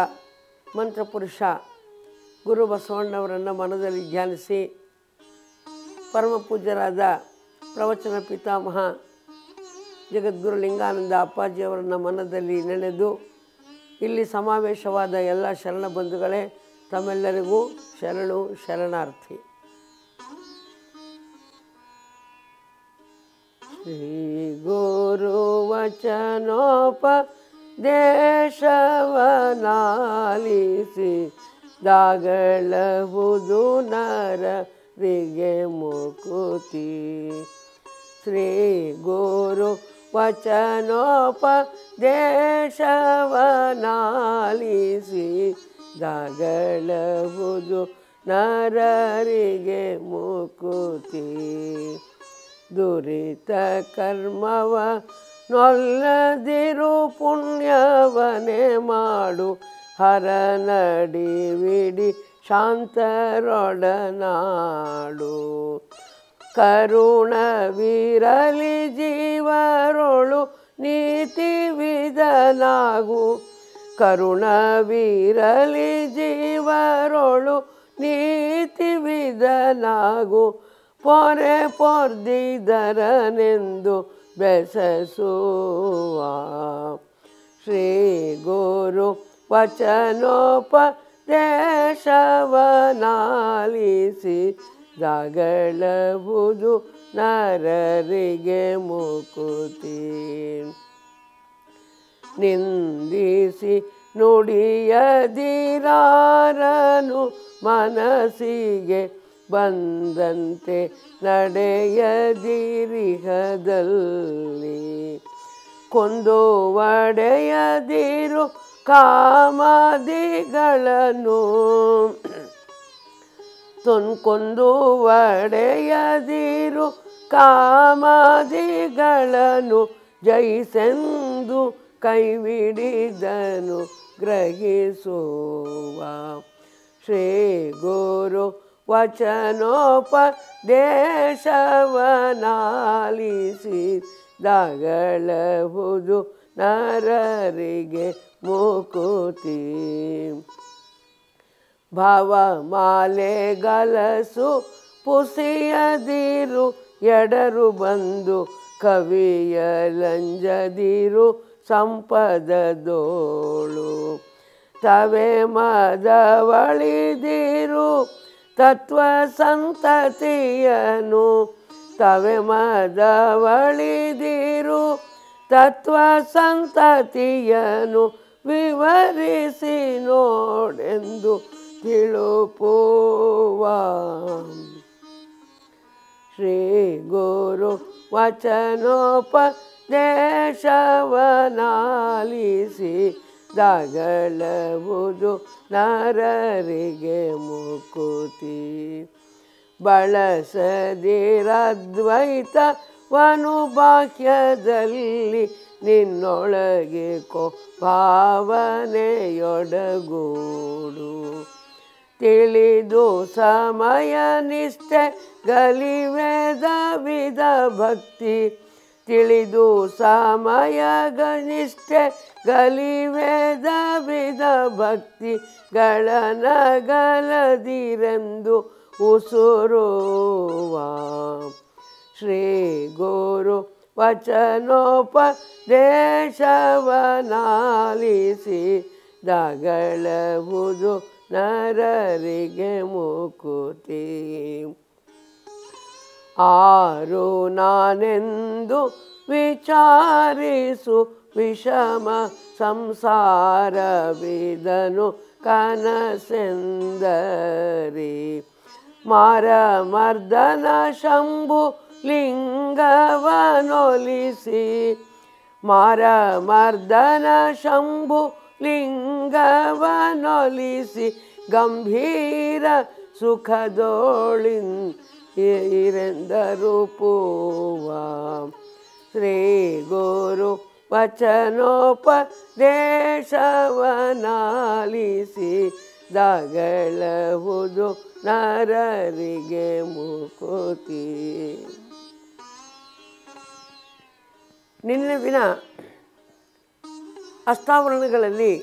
ಮಂತ್ರಪುರುಷ ಗುರು ಬಸವಣ್ಣವರನ್ನು ಮನದಲ್ಲಿ ಧ್ಯಾನಿಸಿ, ಪರಮ ಪೂಜ್ಯರಾದ ಪ್ರವಚನ ಪಿತಾಮಹ ಜಗದ್ಗುರು ಲಿಂಗಾನಂದ ಅಪ್ಪಾಜಿಯವರನ್ನು ಮನದಲ್ಲಿ ನೆನೆದು ಇಲ್ಲಿ ಸಮಾವೇಶವಾದ ಎಲ್ಲ ಶರಣ ಬಂಧುಗಳೇ, ತಮ್ಮೆಲ್ಲರಿಗೂ ಶರಣು ಶರಣಾರ್ಥಿ. ಶ್ರೀ ಗುರು ವಚನೋಪದೇಶವನಾಲಿಸಿ ದಾಗಳಹುದು ನರರಿಗೆ ಮುಕುತಿ. ಶ್ರೀ ಗುರು ವಚನೋಪದೇಶವನಾಲಿಸಿ ದಾಗಳಹುದು ನರರಿಗೆ ಮುಕುತಿ. ದುರಿತ ಕರ್ಮವ ನೊಲ್ಲದಿರು ಪುಣ್ಯವನೇ ಮಾಡು ಹರನಡಿವಿಡಿ ಶಾಂತರೊಡನಾಡು. ಕರುಣವಿರಲಿ ಜೀವರೊಳು ನೀತಿವಿದನಾಗು. ಕರುಣವಿರಲಿ ಜೀವರೊಳು ನೀತಿವಿದನಾಗು. ಪೊರೆ ಪೊರ್ದಿದರನೆಂದು ಬೆಸಸುವ. ಶ್ರೀ ಗುರು ವಚನೋಪದೇಶವನಾಲಿಸಿ ದಾಗಳಹುದು ನರರಿಗೆ ಮುಕುತಿ. ನಿಂದಿಸಿ ನುಡಿಯದಿರಾರನು ಮನಸ್ಸಿಗೆ ಬಂದಂತೆ ನಡೆಯದಿರಿಹದಲ್ಲಿ. ಕೊಂದು ಒಡೆಯದಿರು ಕಾಮಾದಿಗಳನ್ನು. ಕೊಂದು ಒಡೆಯದಿರು ಕಾಮಾದಿಗಳನ್ನು. ಜಯಿಸೆಂದು ಕೈವಿಡಿದನು ಗ್ರಹಿಸುವ. ಶ್ರೀ ಗುರು ವಚನೋಪದೇಶವನಾಲಿಸಿ ದಾಗಳಹುದು ನರರಿಗೆ ಮುಕುತಿ. ಭಾವಮಾಲೆಗಲಸು ಪುಸಿಯದಿರು ಎಡರು ಬಂದು ಕವಿಯಲಂಜದಿರು ಸಂಪದದೋಳು. ತವೆ ಮದವಳಿದಿರು ತತ್ವ ಸಂತತಿಯನು ತವೆ ಮದವಳಿದಿರು ತತ್ವ ಸಂತತಿಯನು ವಿವರಿಸಿ ನೋಡೆಂದು ತಿಳುಪುವ ಶ್ರೀ ಗುರು ವಚನೋಪದೇಶವನಾಲಿಸಿ ದಗಳವುದು ನರರಿಗೆ ಮುಕುತಿ ಬಳಸದಿರದ್ವೈತವನು ಬಾಹ್ಯದಲ್ಲಿ ನಿನ್ನೊಳಗೆ ಭಾವನೆಯೊಡಗೂಡು ತಿಳಿದು ಸಮಯ ನಿಷ್ಠೆ ಗಲಿವೇದ ವಿಧ ಭಕ್ತಿ ತಿಳಿದು ಸಮಯ ನಿಷ್ಠೆ ಗಲಿವೇದ ವಿಧ ಭಕ್ತಿಗಳನಗಲದಿರೆಂದು ಉಸುರುವ ಶ್ರೀ ಗುರು ವಚನೋಪದೇಶವನಾಲಿಸಿ ದಗಳವುದು ನರರಿಗೆ ಮುಕುತಿ ಆರು ನಾನೆಂದು ವಿಚಾರಿಸು ವಿಷಮ ಸಂಸಾರವಿದನು ಕನಸೆಂದರಿ ಮಾರಮರ್ದನ ಶಂಭು ಲಿಂಗವನೊಲಿಸಿ ಮಾರಮರ್ದನ ಶಂಭು ಲಿಂಗವನೊಲಿಸಿ ಗಂಭೀರ ಸುಖದೋಳಿಂದರು ಪೂವ ಶ್ರೀ ಗುರು ವಚನೋಪದೇಶವನಾಲಿಸಿ ದಗಳವುದು ನರರಿಗೆ ಮುಕುತಿ ನಿನ್ನ ದಿನ ಅಷ್ಟಾವರಣಗಳಲ್ಲಿ